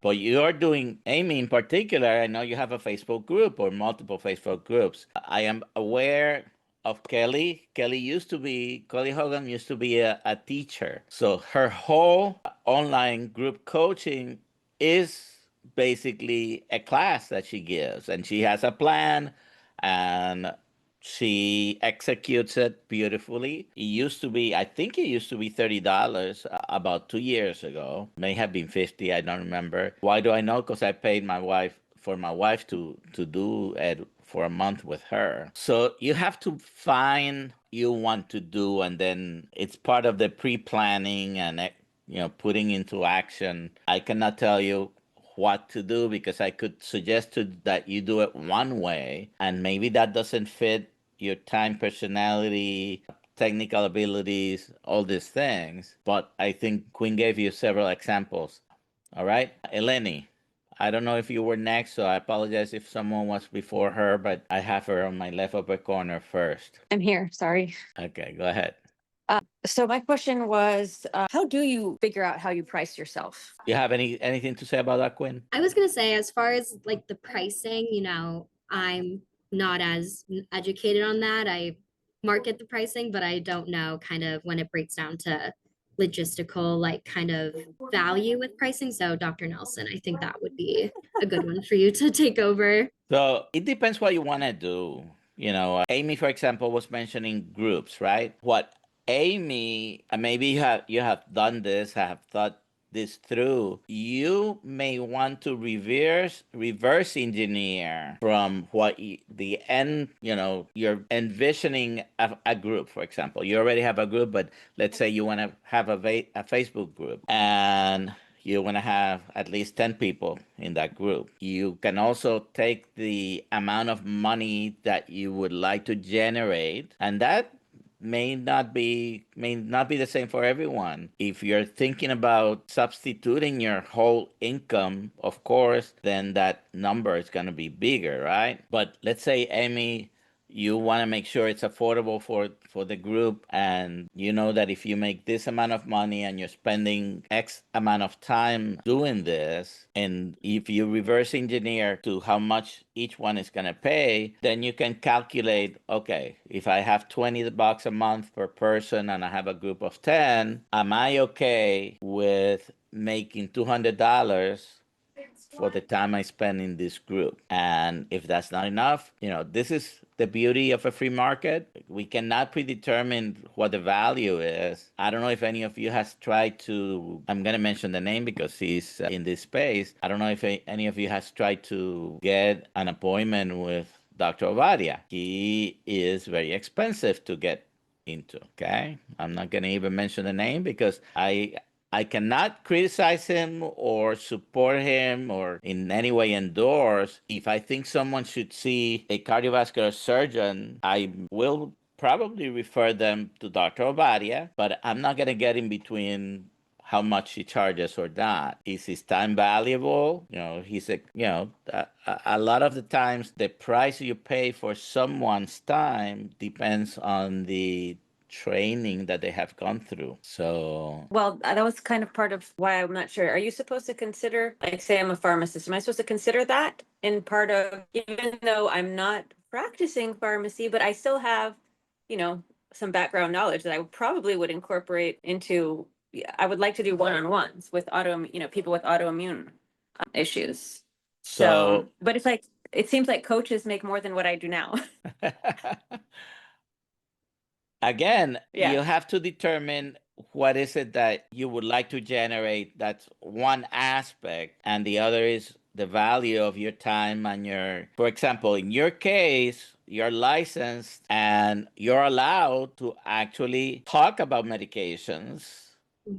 But you're doing, Amy in particular, I know you have a Facebook group or multiple Facebook groups. I am aware of Kelly. Kelly Hogan used to be a teacher. So her whole online group coaching is basically a class that she gives, and she has a plan, and she executes it beautifully. It used to be, I think it used to be $30 about 2 years ago. May have been 50, I don't remember. Why do I know? Because I paid my wife to do it for a month with her. So you have to find you want to do, and then it's part of the pre-planning and putting into action. I cannot tell you what to do because I could suggest that you do it one way, and maybe that doesn't fit your time, personality, technical abilities, all these things. But I think Quinn gave you several examples. All right, Eleni. I don't know if you were next, so I apologize if someone was before her, but I have her on my left upper corner first. I'm here, sorry. Okay, go ahead. So my question was, how do you figure out how you price yourself? You have anything to say about that, Quinn? I was gonna say, as far as like the pricing, I'm not as educated on that. I market the pricing, but I don't know kind of when it breaks down to logistical, like kind of value with pricing. So Dr. Nelson, I think that would be a good one for you to take over. So it depends what you want to do. Amy, for example, was mentioning groups, right? What Amy, maybe you have done this, have thought this through. You may want to reverse engineer from what the end. You're envisioning a group, for example. You already have a group, but let's say you want to have a Facebook group, and you want to have at least 10 people in that group. You can also take the amount of money that you would like to generate, and that may not be the same for everyone. If you're thinking about substituting your whole income, of course, then that number is going to be bigger, right? But let's say, Amy, you want to make sure it's affordable for the group, and you know that if you make this amount of money and you're spending X amount of time doing this, and if you reverse engineer to how much each one is going to pay, then you can calculate, okay, if I have $20 a month per person and I have a group of 10, am I okay with making $200 for the time I spend in this group? And if that's not enough, this is the beauty of a free market. We cannot predetermine what the value is. I don't know if any of you has tried to, I'm going to mention the name because he's in this space. I don't know if any of you has tried to get an appointment with Dr. Ovadia. He is very expensive to get into. Okay. I'm not going to even mention the name because I cannot criticize him or support him or in any way endorse. If I think someone should see a cardiovascular surgeon, I will probably refer them to Dr. Ovadia, but I'm not going to get in between how much he charges or not. Is his time valuable? A lot of the times the price you pay for someone's time depends on the training that they have gone through. So, well, that was kind of part of why I'm not sure. Are you supposed to consider, like, say I'm a pharmacist, am I supposed to consider that in part of, even though I'm not practicing pharmacy, but I still have, some background knowledge that I probably would incorporate into, I would like to do one-on-ones with people with autoimmune issues. So, but it's like, it seems like coaches make more than what I do now. Again, you have to determine what is it that you would like to generate. That's one aspect. And the other is the value of your time and for example, in your case, you're licensed and you're allowed to actually talk about medications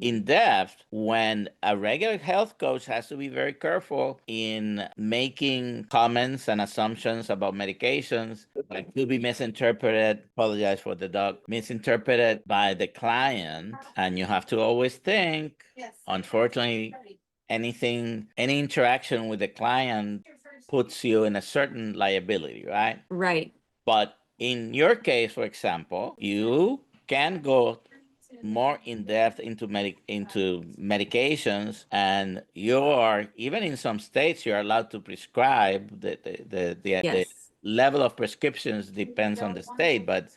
in depth, when a regular health coach has to be very careful in making comments and assumptions about medications that could be misinterpreted. Apologize for the dog. Misinterpreted by the client. And you have to always think, unfortunately, any interaction with the client puts you in a certain liability, right? Right. But in your case, for example, you can go more in depth into medications, and you are, even in some states, you're allowed to prescribe. The Yes. level of prescriptions depends on the state, but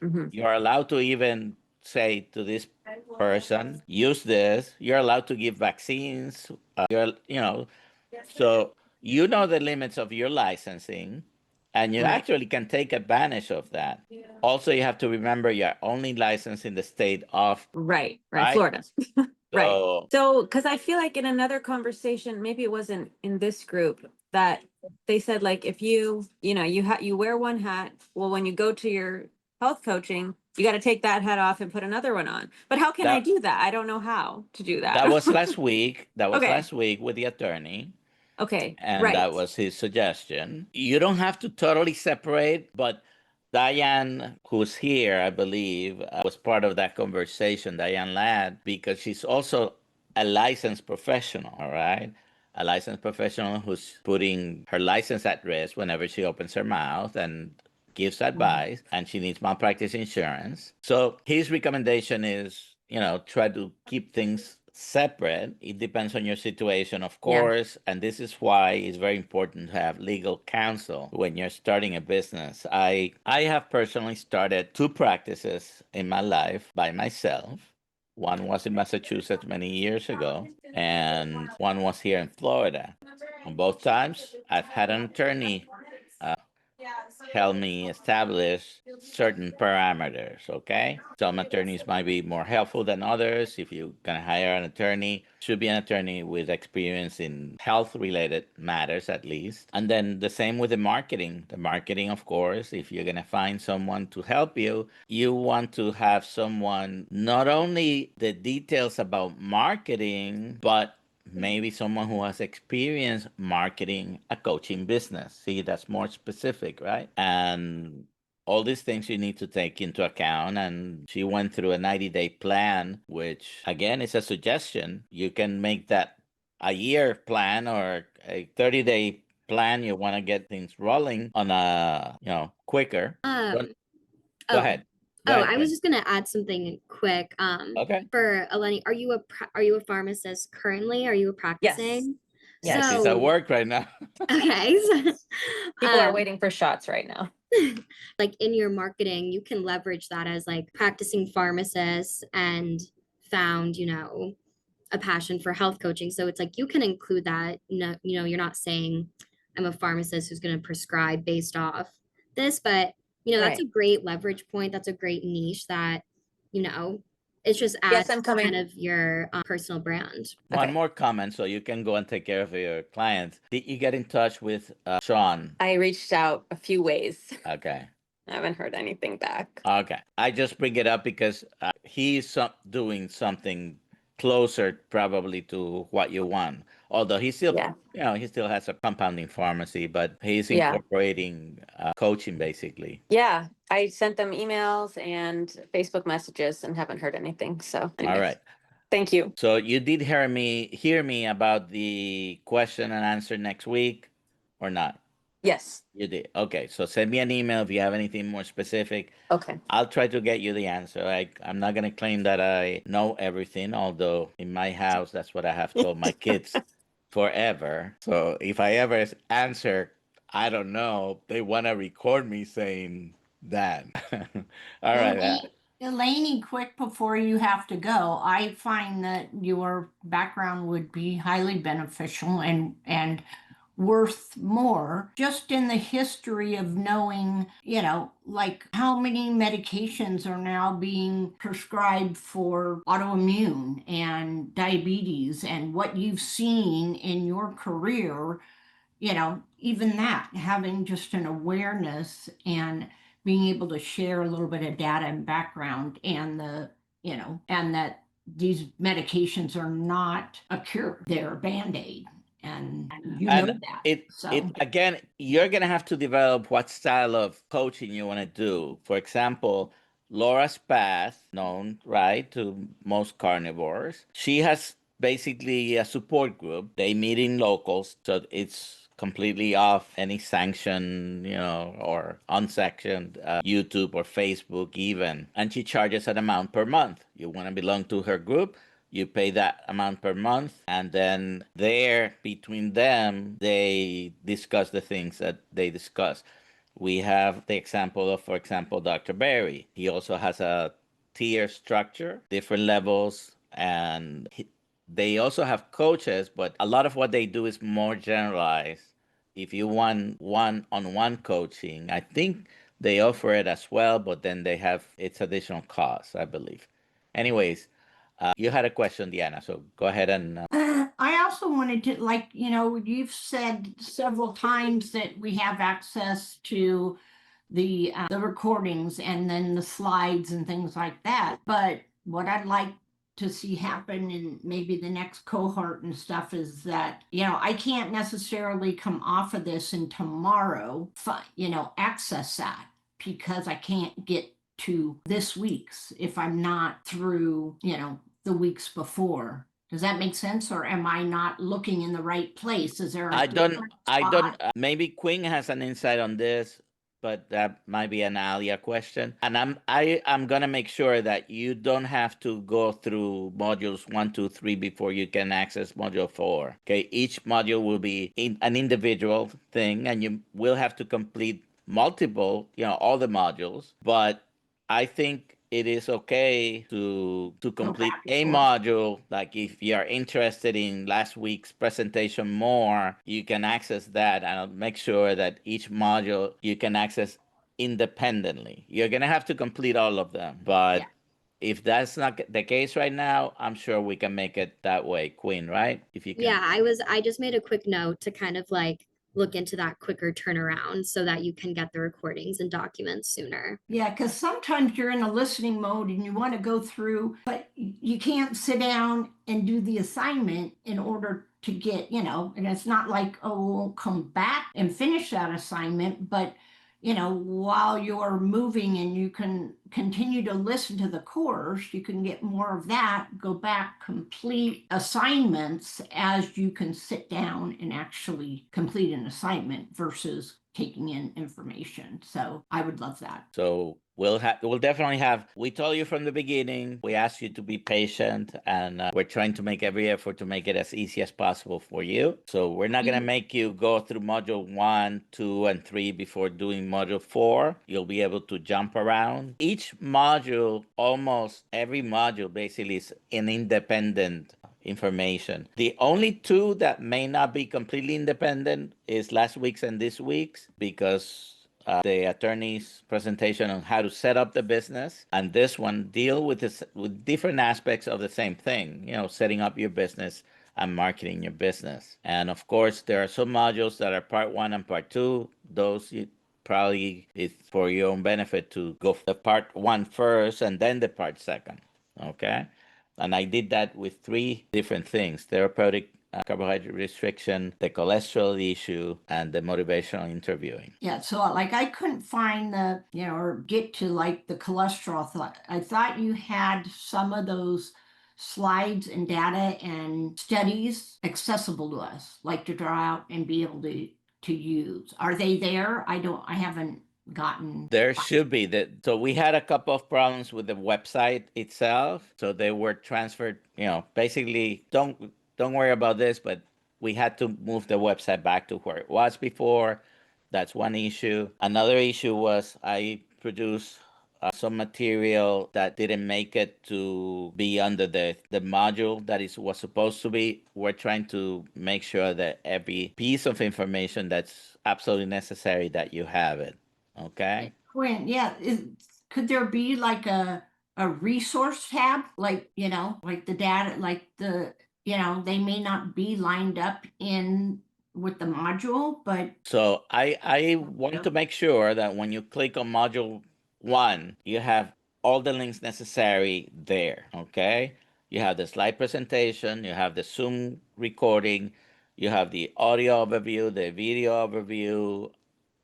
Hmm. you're allowed to even say to this person, use this. You're allowed to give vaccines. So you know the limits of your licensing, and you Right. actually can take advantage of that. Also, you have to remember you're only licensed in the state of, Right. right? Florida. Right. So So, because I feel like in another conversation, maybe it wasn't in this group, that they said like if you wear one hat, well, when you go to your health coaching, you got to take that hat off and put another one on. But how can I that do that? I don't know how to do that that. was last week. That was Okay. last week with the attorney. Okay. And Right. that was his suggestion. You don't have to totally separate, but Diane, who's here, I believe, was part of that conversation, Diane Ladd, because she's also a licensed professional, all right? A licensed professional who's putting her license at risk whenever she opens her mouth and gives advice, and she needs malpractice insurance. So his recommendation is, try to keep things separate. It depends on your situation, of Yeah. course, and this is why it's very important to have legal counsel when you're starting a business. I have personally started two practices in my life by myself. One was in Massachusetts many years ago, and one was here in Florida. On both times, I've had an attorney help me establish certain parameters. Okay. Some attorneys might be more helpful than others. If you can hire an attorney, should be an attorney with experience in health related matters at least. And then the same with the marketing. The marketing, of course, if you're going to find someone to help you, you want to have someone not only the details about marketing, but maybe someone who has experience marketing a coaching business. See, that's more specific, right? And all these things you need to take into account. And she went through a 90-day plan, which again is a suggestion. You can make that a year plan or a 30-day plan. You want to get things rolling on a, quicker. Go Oh, ahead. Go ahead, I was Ken. just gonna add something quick. Okay. For Eleni, are you a pharmacist currently? Are you a Yes. practicing? Yeah, Yes. she's at So, work right now. okay. So, People are waiting for shots right now. like in your marketing, you can leverage that as like practicing pharmacist and found, a passion for health coaching. So it's like you can include that. No, you're not saying I'm a pharmacist who's going to prescribe based off this, but that's Right. a great leverage point. That's a great niche that, you know, it just Yes, adds I'm to kind coming. of your personal brand. One Okay. more comment so you can go and take care of your clients. Did you get in touch with Sean? I reached out a few ways. Okay. I haven't heard anything back. Okay. I just bring it up because he's doing something closer probably to what you want. Although he still, Yeah. he still has a compounding pharmacy, but he's Yeah. incorporating coaching basically. Yeah. I sent them emails and Facebook messages and haven't heard anything. So, All anyways, right. thank you. So you did hear me about the question and answer next week or not? Yes. You did. Okay. So send me an email if you have anything more specific. Okay. I'll try to get you the answer. I'm not going to claim that I know everything, although in my house, that's what I have told my kids forever. So if I ever answer, I don't know, they want to record me saying that. All right. Elaine, quick before you have to go, I find that your background would be highly beneficial and worth more just in the history of knowing, like how many medications are now being prescribed for autoimmune and diabetes and what you've seen in your career, even that, having just an awareness and being able to share a little bit of data and background and and that these medications are not a cure, they're a band-aid. And And that. it again, you're gonna have to develop what style of coaching you want to do. For example, Laura's path, known right to most carnivores, she has basically a support group. They meet in locals, so it's completely off any sanction, or unsanctioned YouTube or Facebook even. And she charges an amount per month. You want to belong to her group, you pay that amount per month, and then there between them they discuss the things that they discuss. We have the example of, for example, Dr. Barry. He also has a tier structure, different levels, and they also have coaches, but a lot of what they do is more generalized. If you want one-on-one coaching, I think they offer it as well, but then they have its additional costs, I believe. Anyways, you had a question, Diana, so go ahead and. I also wanted to, you've said several times that we have access to the recordings and then the slides and things like that. But what I'd like to see happen in maybe the next cohort and stuff is that, I can't necessarily come off of this and tomorrow, access that because I can't get to this week's if I'm not through, the weeks before. Does that make sense? Or am I not looking in the right place? Is there a I don't, different I don't, spot? maybe Quinn has an insight on this, but that might be an Alia question. And I'm gonna make sure that you don't have to go through modules 1, 2, 3 before you can access module 4. Okay, each module will be an individual thing, and you will have to complete multiple, all the modules. But I think it is okay to Go complete back a and forth. module. Like if you're interested in last week's presentation more, you can access that, and I'll make sure that each module you can access independently. You're gonna have to complete all of them, but Yeah. if that's not the case right now, I'm sure we can make it that way, Queen, right? If you can. Yeah, I just made a quick note to kind of like look into that quicker turnaround so that you can get the recordings and documents sooner. Yeah, because sometimes you're in a listening mode and you want to go through, but you can't sit down and do the assignment in order to get, and it's not like, oh, we'll come back and finish that assignment, but while you're moving and you can continue to listen to the course, you can get more of that, go back, complete assignments as you can sit down and actually complete an assignment versus taking in information. So I would love that. So we'll definitely have. We told you from the beginning. We asked you to be patient, and we're trying to make every effort to make it as easy as possible for you. So we're not gonna make you go through module 1, 2, and 3 before doing module 4. You'll be able to jump around. Each module, almost every module, basically is an independent information. The only two that may not be completely independent is last week's and this week's, because the attorney's presentation on how to set up the business, and this one deal with this with different aspects of the same thing. Setting up your business and marketing your business. And of course, there are some modules that are part 1 and part 2. Those you probably is for your own benefit to go the part 1 first and then the part 2. Okay. And I did that with 3 different things: therapeutic carbohydrate restriction, the cholesterol issue, and the motivational interviewing. Yeah, so like I couldn't find the, or get to like the cholesterol thought. I thought you had some of those slides and data and studies accessible to us, like to draw out and be able to use. Are they there? I haven't gotten. There should be that. So we had a couple of problems with the website itself. So they were transferred, basically don't worry about this, but we had to move the website back to where it was before. That's one issue. Another issue was I produced some material that didn't make it to be under the module that is was supposed to be. We're trying to make sure that every piece of information that's absolutely necessary that you have it. Okay. Quinn, yeah, could there be like a resource tab, like like the data, like they may not be lined up in with the module, but So I want to make sure that when you click on module 1, you have all the links necessary there. Okay. You have the slide presentation, you have the Zoom recording, you have the audio overview, the video overview,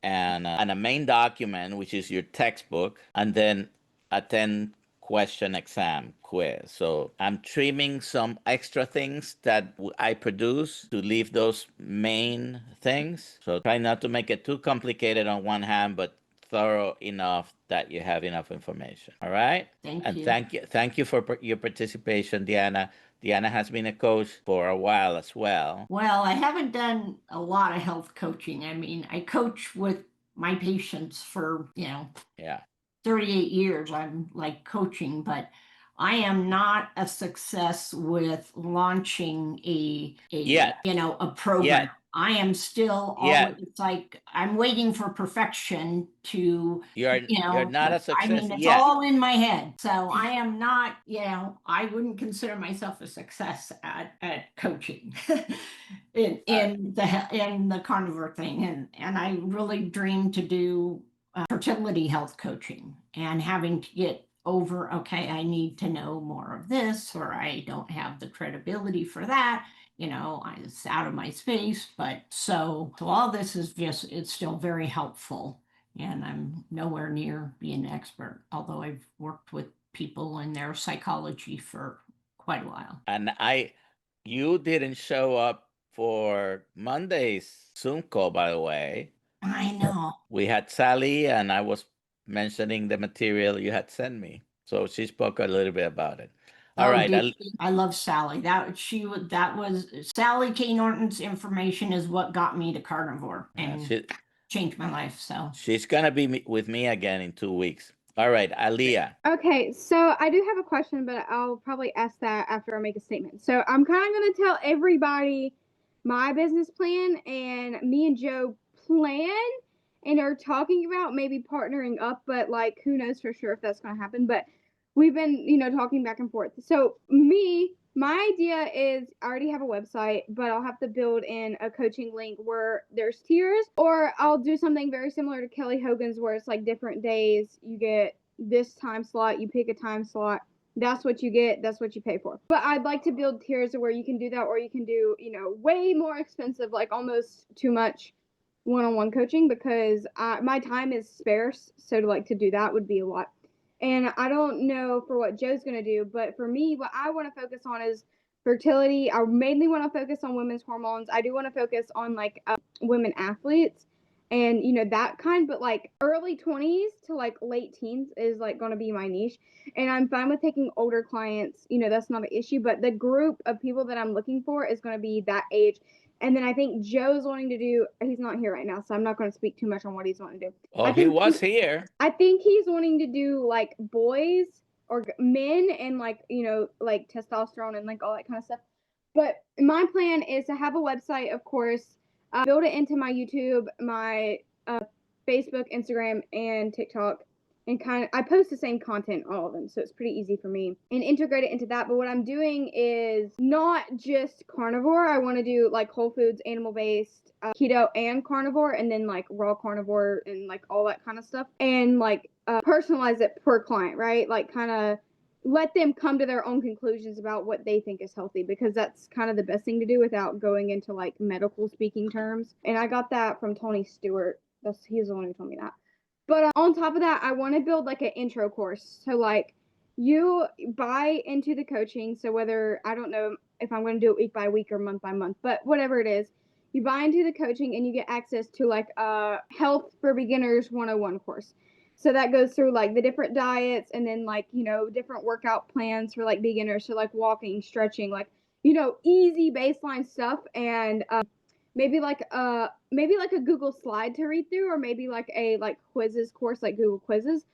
and a main document, which is your textbook, and then a 10 question exam quiz. So I'm trimming some extra things that I produce to leave those main things. So try not to make it too complicated on one hand, but thorough enough that you have enough information. All right. Thank And you. thank you for your participation, Deanna. Deanna has been a coach for a while as well. Well, I haven't done a lot of health coaching. I mean, I coach with my patients for, Yeah. 38 years. I'm like coaching, but I am not a success with launching Yet. a program. Yet. I am still Yet. always, it's like I'm waiting for perfection to, You're not a I success mean, it's yet. all in my head. So I am not, I wouldn't consider myself a success at coaching in the carnivore thing. And I really dream to do fertility health coaching, and having to get over, okay, I need to know more of this, or I don't have the credibility for that. It's out of my space, but so all this is just, it's still very helpful. And I'm nowhere near being an expert, although I've worked with people in their psychology for quite a while. And you didn't show up for Monday's Zoom call, by the way. I know. We had Sally, and I was mentioning the material you had sent me. So she spoke a little bit about it. All right. I love Sally. That was Sally K. Norton's information is what got me to carnivore and changed my life. So she's gonna be with me again in 2 weeks. All right, Aaliyah. Okay, so I do have a question, but I'll probably ask that after I make a statement. So I'm kind of going to tell everybody my business plan, and me and Joe plan and are talking about maybe partnering up, but like who knows for sure if that's going to happen. But we've been, talking back and forth. So my idea is I already have a website, but I'll have to build in a coaching link where there's tiers, or I'll do something very similar to Kelly Hogan's where it's like different days you get this time slot, you pick a time slot, that's what you get, that's what you pay for. But I'd like to build tiers where you can do that, or you can do, way more expensive, like almost too much one-on-one coaching, because my time is sparse, so to do that would be a lot. And I don't know for what Joe's going to do, but for me, what I want to focus on is fertility. I mainly want to focus on women's hormones. I do want to focus on women athletes and that kind, but early 20s to late teens is going to be my niche. And I'm fine with taking older clients, that's not an issue, but the group of people that I'm looking for is going to be that age. And then I think Joe's wanting to do, he's not here right now, so I'm not going to speak too much on what he's wanting to do. Oh, he was here. I think he's wanting to do boys or men and testosterone and all that kind of stuff. But my plan is to have a website, of course, build it into my YouTube, my Facebook, Instagram, and TikTok. And I post the same content, all of them, so it's pretty easy for me, and integrate it into that. But what I'm doing is not just carnivore. I want to do whole foods, animal-based, keto and carnivore, and then raw carnivore and all that kind of stuff, and personalize it per client, right? Kind of let them come to their own conclusions about what they think is healthy, because that's kind of the best thing to do without going into medical speaking terms. And I got that from Tony Stewart. He's the one who told me that. But on top of that, I want to build an intro course. So you buy into the coaching. So whether, I don't know if I'm going to do it week by week or month by month, but whatever it is, you buy into the coaching and you get access to a health for beginners 101 course. So that goes through the different diets, and then different workout plans for beginners. So walking, stretching, easy baseline stuff. And maybe a Google slide to read through, or maybe a quizzes course, Google quizzes,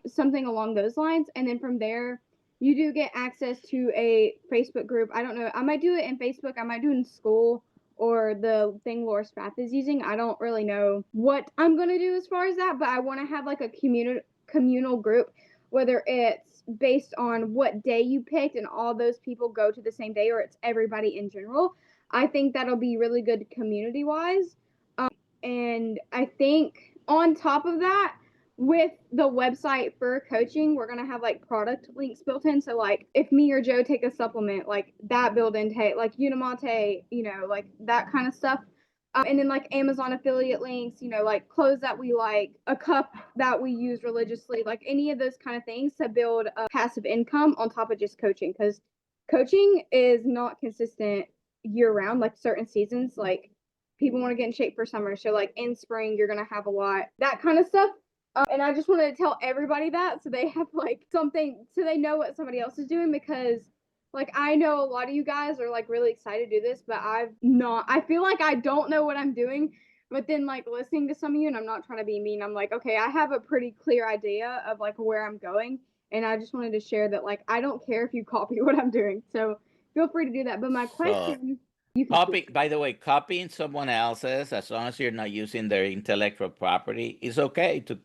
something along those lines. And then from there, you do get access to a Facebook group. I don't know. I might do it in Facebook. I might do it in school, or the thing Laura Spath is using. I don't really know what I'm going to do as far as that, but I want to have a communal group, whether it's based on what day you picked and all those people go to the same day, or it's everybody in general. I think that'll be really good community-wise. And I think on top of that, with the website for coaching, we're going to have product links built in. So if me or Joe take a supplement, that built in, Unimate, that kind of stuff. And then like Amazon affiliate links, like clothes that we like, a cup that we use religiously, like any of those kind of things to build a passive income on top of just coaching. Because coaching is not consistent year round, like certain seasons, like people want to get in shape for summer. So like in spring, you're going to have a lot, that kind of stuff. And I just wanted to tell everybody that so they have like something, so they know what somebody else is doing, because like I know a lot of you guys are like really excited to do this, but I've not. I feel like I don't know what I'm doing. But then like listening to some of you, and I'm not trying to be mean, I'm like, okay, I have a pretty clear idea of like where I'm going. And I just wanted to share that like I don't care if you copy what I'm doing. So feel free to do that. But my So question, you can copy, by the way, copying someone else's, as long as you're not using their intellectual property, is okay to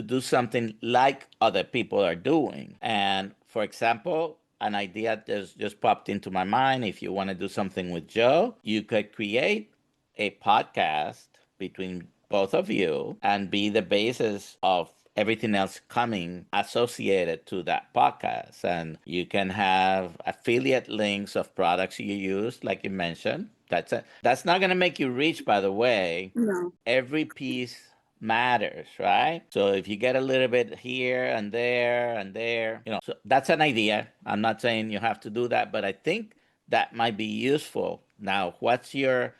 do something like other people are doing. And for example, an idea just popped into my mind. If you want to do something with Joe, you could create a podcast between both of you and be the basis of everything else coming associated to that podcast. And you can have affiliate links of products you use, like you mentioned. That's not going to make you rich, by the way. no. Every piece matters, right? So if you get a little bit here and there, so that's an idea. I'm not saying you have to do that, but I think that might be useful. Now, what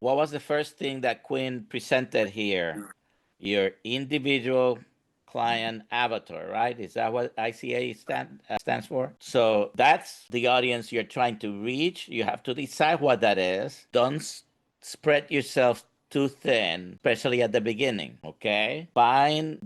was the first thing that Quinn presented here? Your individual client avatar, right? Is that what ICA stands for? So that's the audience you're trying to reach. You have to decide what that is. Don't spread yourself too thin, especially at the beginning, okay? Find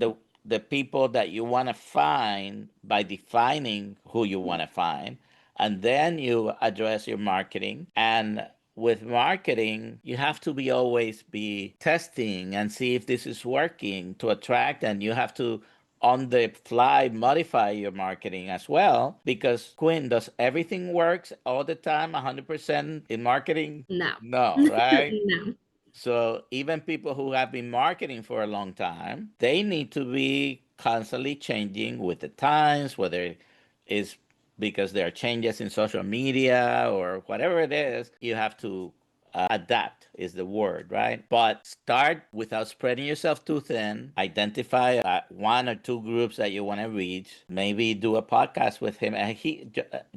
the people that you want to find by defining who you want to find, and then you address your marketing. And with marketing, you have to be always be testing and see if this is working to attract, and you have to on the fly modify your marketing as well, because Quinn, does everything works all the time 100% in marketing? No. No, right? No. So even people who have been marketing for a long time, they need to be constantly changing with the times, whether it's because there are changes in social media or whatever it is. You have to adapt is the word, right? But start without spreading yourself too thin. Identify one or two groups that you want to reach. Maybe do a podcast with him. And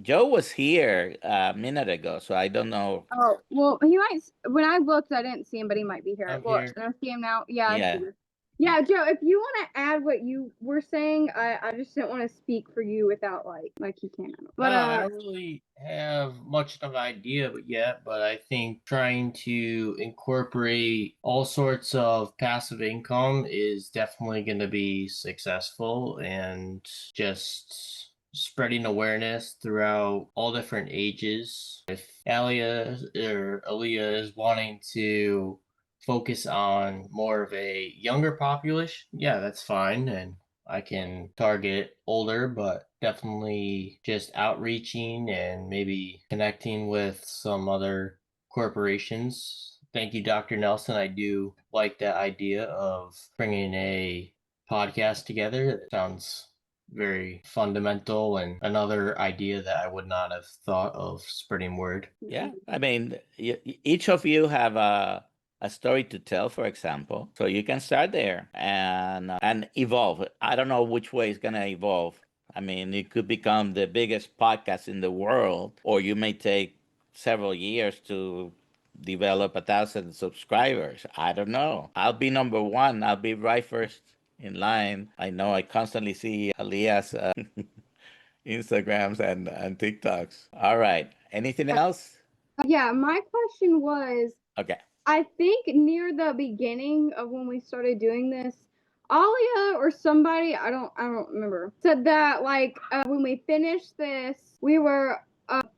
Joe was here a minute ago, so I don't know. Oh, well, he might. When I looked, I didn't see him, but he might be here. I'm Look, here. I see him now. Yeah, I see Yeah. him. Yeah, Joe, if you want to add what you were saying, I just didn't want to speak for you without like he can. But No, I don't really have much of an idea yet, but I think trying to incorporate all sorts of passive income is definitely going to be successful, and just spreading awareness throughout all different ages. If Alia or Aaliyah is wanting to focus on more of a younger population, yeah, that's fine. And I can target older, but definitely just outreaching and maybe connecting with some other corporations. Thank you, Dr. Nelson. I do like that idea of bringing a podcast together. It sounds very fundamental and another idea that I would not have thought of spreading word. Yeah, I mean, each of you have a story to tell, for example. So you can start there and evolve. I don't know which way it's gonna evolve. I mean, it could become the biggest podcast in the world, or you may take several years to develop 1,000 subscribers. I don't know. I'll be number one. I'll be right first in line. I know I constantly see Alia's Instagrams and TikToks. All right. Anything else? yeah, my question was, Okay. I think near the beginning of when we started doing this, Alia or somebody, I don't remember, said that like when we finished this, we were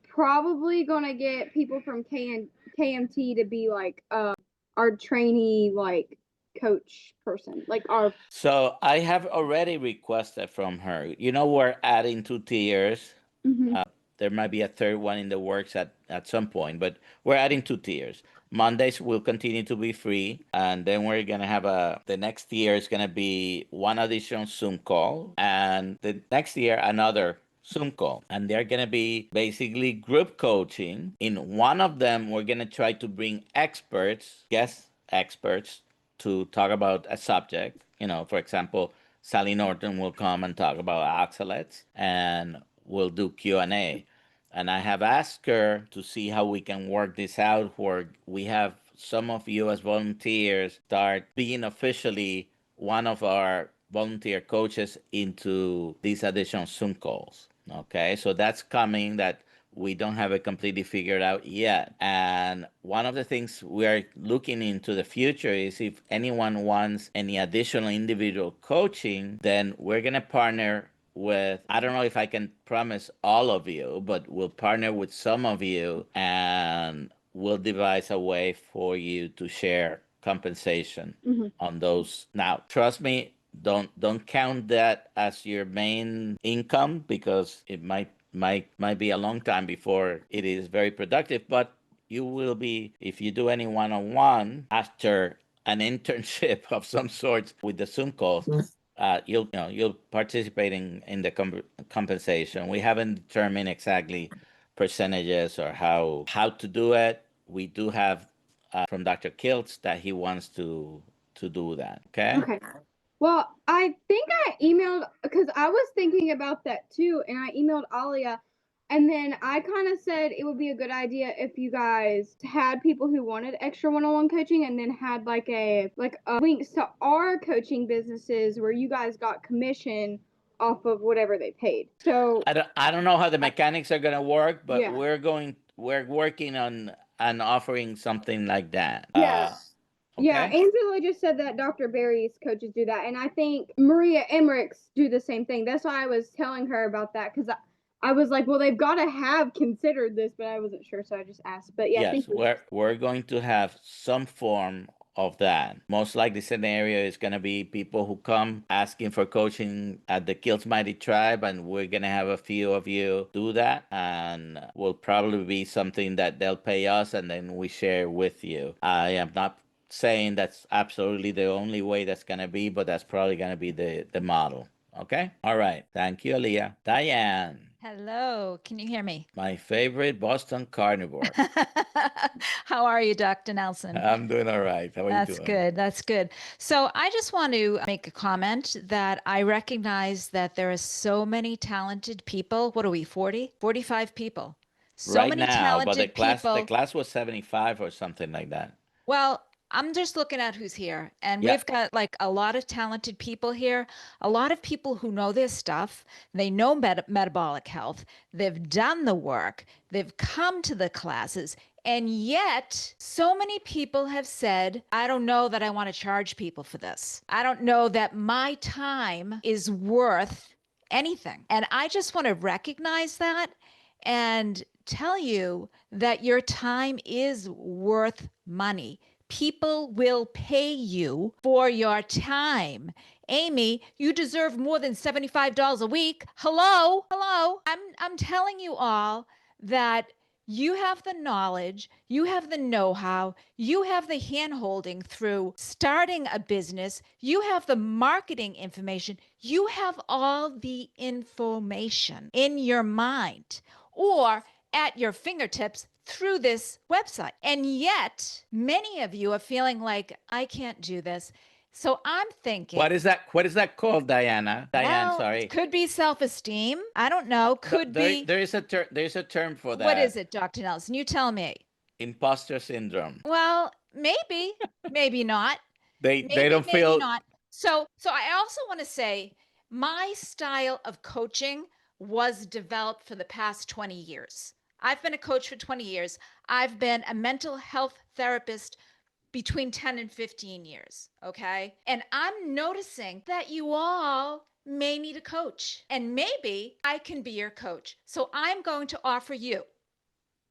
probably gonna get people from KMT to be like our trainee like coach person, like our. So I have already requested from her. We're adding 2 tiers. Mhm. There might be a third one in the works at some point, but we're adding 2 tiers. Mondays will continue to be free, and then we're gonna have the next tier is gonna be one additional Zoom call, and the next year another Zoom call, and they're gonna be basically group coaching. In one of them, we're gonna try to bring experts, guest experts to talk about a subject. For example, Sally Norton will come and talk about oxalates, and we'll do Q&A. And I have asked her to see how we can work this out, where we have some of you as volunteers start being officially one of our volunteer coaches into these additional Zoom calls. Okay, so that's coming. That we don't have it completely figured out yet. And one of the things we are looking into the future is if anyone wants any additional individual coaching, then we're going to partner with, I don't know if I can promise all of you, but we'll partner with some of you, and we'll devise a way for you to share compensation on those. Now, trust me, don't count that as your main income, because it might be a long time before it is very productive. But you will be, if you do any one-on-one after an internship of some sort with the Zoom calls, you'll participate in the compensation. We haven't determined exactly percentages or how to do it. We do have from Dr. Kiltz that he wants to do that. Okay. Okay. Well, I think I emailed because I was thinking about that too, and I emailed Alia, and then I kind of said it would be a good idea if you guys had people who wanted extra one-on-one coaching, and then had like a links to our coaching businesses where you guys got commission off of whatever they paid. So I don't know how the mechanics are gonna work, but Yeah. we're working on offering something like that. Yeah. Yeah, Okay. Angela just said that Dr. Barry's coaches do that, and I think Maria Emmerich's do the same thing. That's why I was telling her about that, because I was like, well, they've got to have considered this, but I wasn't sure, so I just asked. But yeah, Yes, thank you. we're going to have some form of that. Most likely scenario is going to be people who come asking for coaching at the Kills Mighty Tribe, and we're going to have a few of you do that, and will probably be something that they'll pay us, and then we share with you. I am not saying that's absolutely the only way that's going to be, but that's probably going to be the model. Okay. All right. Thank you, Aaliyah. Diane. Hello, can you hear me? My favorite Boston carnivore. How are you, Dr. Nelson? I'm doing all right. How are you That's doing? good. That's good. So I just want to make a comment that I recognize that there are so many talented people. What are we, 40? 45 people. So Right many now, but the talented the people. class was 75 or something like that. Well, I'm just looking at who's here, and Yeah. we've got like a lot of talented people here, a lot of people who know their stuff. They know metabolic health, they've done the work, they've come to the classes, and yet so many people have said, I don't know that I want to charge people for this. I don't know that my time is worth anything. And I just want to recognize that and tell you that your time is worth money. People will pay you for your time. Amy, you deserve more than $75 a week. Hello? Hello? I'm telling you all that you have the knowledge, you have the know-how, you have the hand-holding through starting a business, you have the marketing information, you have all the information in your mind or at your fingertips through this website. And yet, many of you are feeling like, I can't do this. So I'm thinking. What is that? What is that called, Diana? Diane, Well, sorry. could be self-esteem. I don't know. Could be. There is a there's a term for that. What is it, Dr. Nelson? You tell me. Imposter syndrome. Well, maybe, maybe not. They Maybe, don't maybe feel. not. So I also want to say my style of coaching was developed for the past 20 years. I've been a coach for 20 years. I've been a mental health therapist between 10 and 15 years, okay? And I'm noticing that you all may need a coach, and maybe I can be your coach. So I'm going to offer you,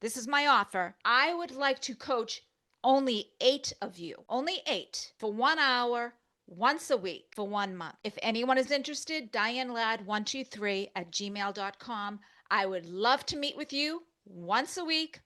this is my offer. I would like to coach only 8 of you, only 8 for 1 hour once a week for 1 month. If anyone is interested, dianelad123@gmail.com. I would love to meet with you once a week,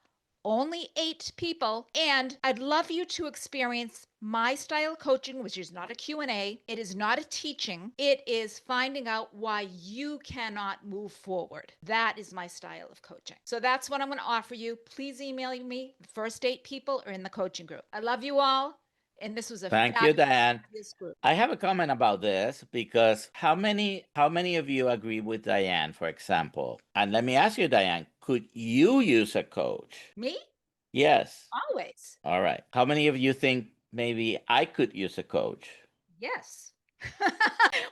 only 8 people, and I'd love you to experience my style of coaching, which is not a Q&A. It is not a teaching. It is finding out why you cannot move forward. That is my style of coaching. So that's what I'm going to offer you. Please email me. The first 8 people are in the coaching group. I love you all. And this was a Thank you, Diane. fabulous group. I have a comment about this because how many of you agree with Diane, for example? And let me ask you, Diane, could you use a coach? Me? Yes. Always. All right. How many of you think maybe I could use a coach? Yes.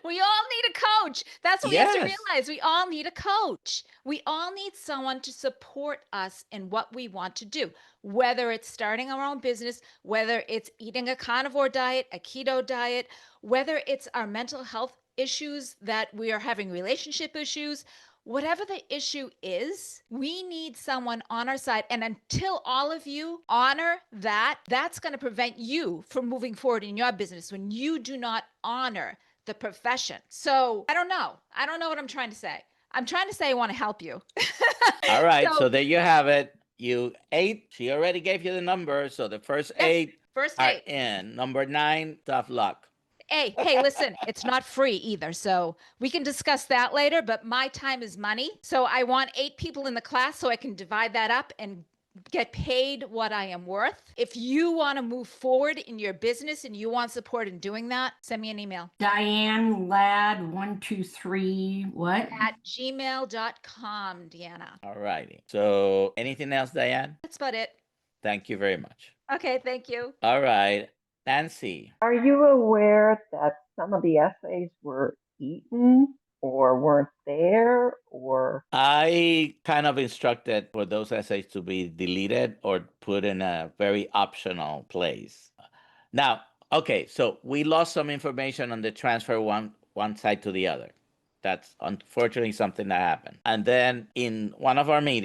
We all need a coach. That's what we have to Yes. realize. We all need a coach. We all need someone to support us in what we want to do, whether it's starting our own business, whether it's eating a carnivore diet, a keto diet, whether it's our mental health issues that we are having relationship issues. Whatever the issue is, we need someone on our side. And until all of you honor that, that's going to prevent you from moving forward in your business when you do not honor the profession. So I don't know. I don't know what I'm trying to say. I'm trying to say I want to help you. All right. So- So there you have it. You 8. She already gave you the number. So the first Yes, 8 first are 8. in. Number 9, tough luck. Hey, listen, it's not free either. So we can discuss that later, but my time is money. So I want 8 people in the class so I can divide that up and get paid what I am worth. If you want to move forward in your business and you want support in doing that, send me an email. Diane Ladd 123 what? At gmail.com, Deanna. All righty. So anything else, Diane? That's about it. Thank you very much. Okay, thank you. All right. Nancy. Are you aware that some of the essays were eaten or weren't there or? I kind of instructed for those essays to be deleted or put in a very optional place. Now, okay, so we lost some information on the transfer one side to the other. That's unfortunately something that happened. And then in one of our meetings,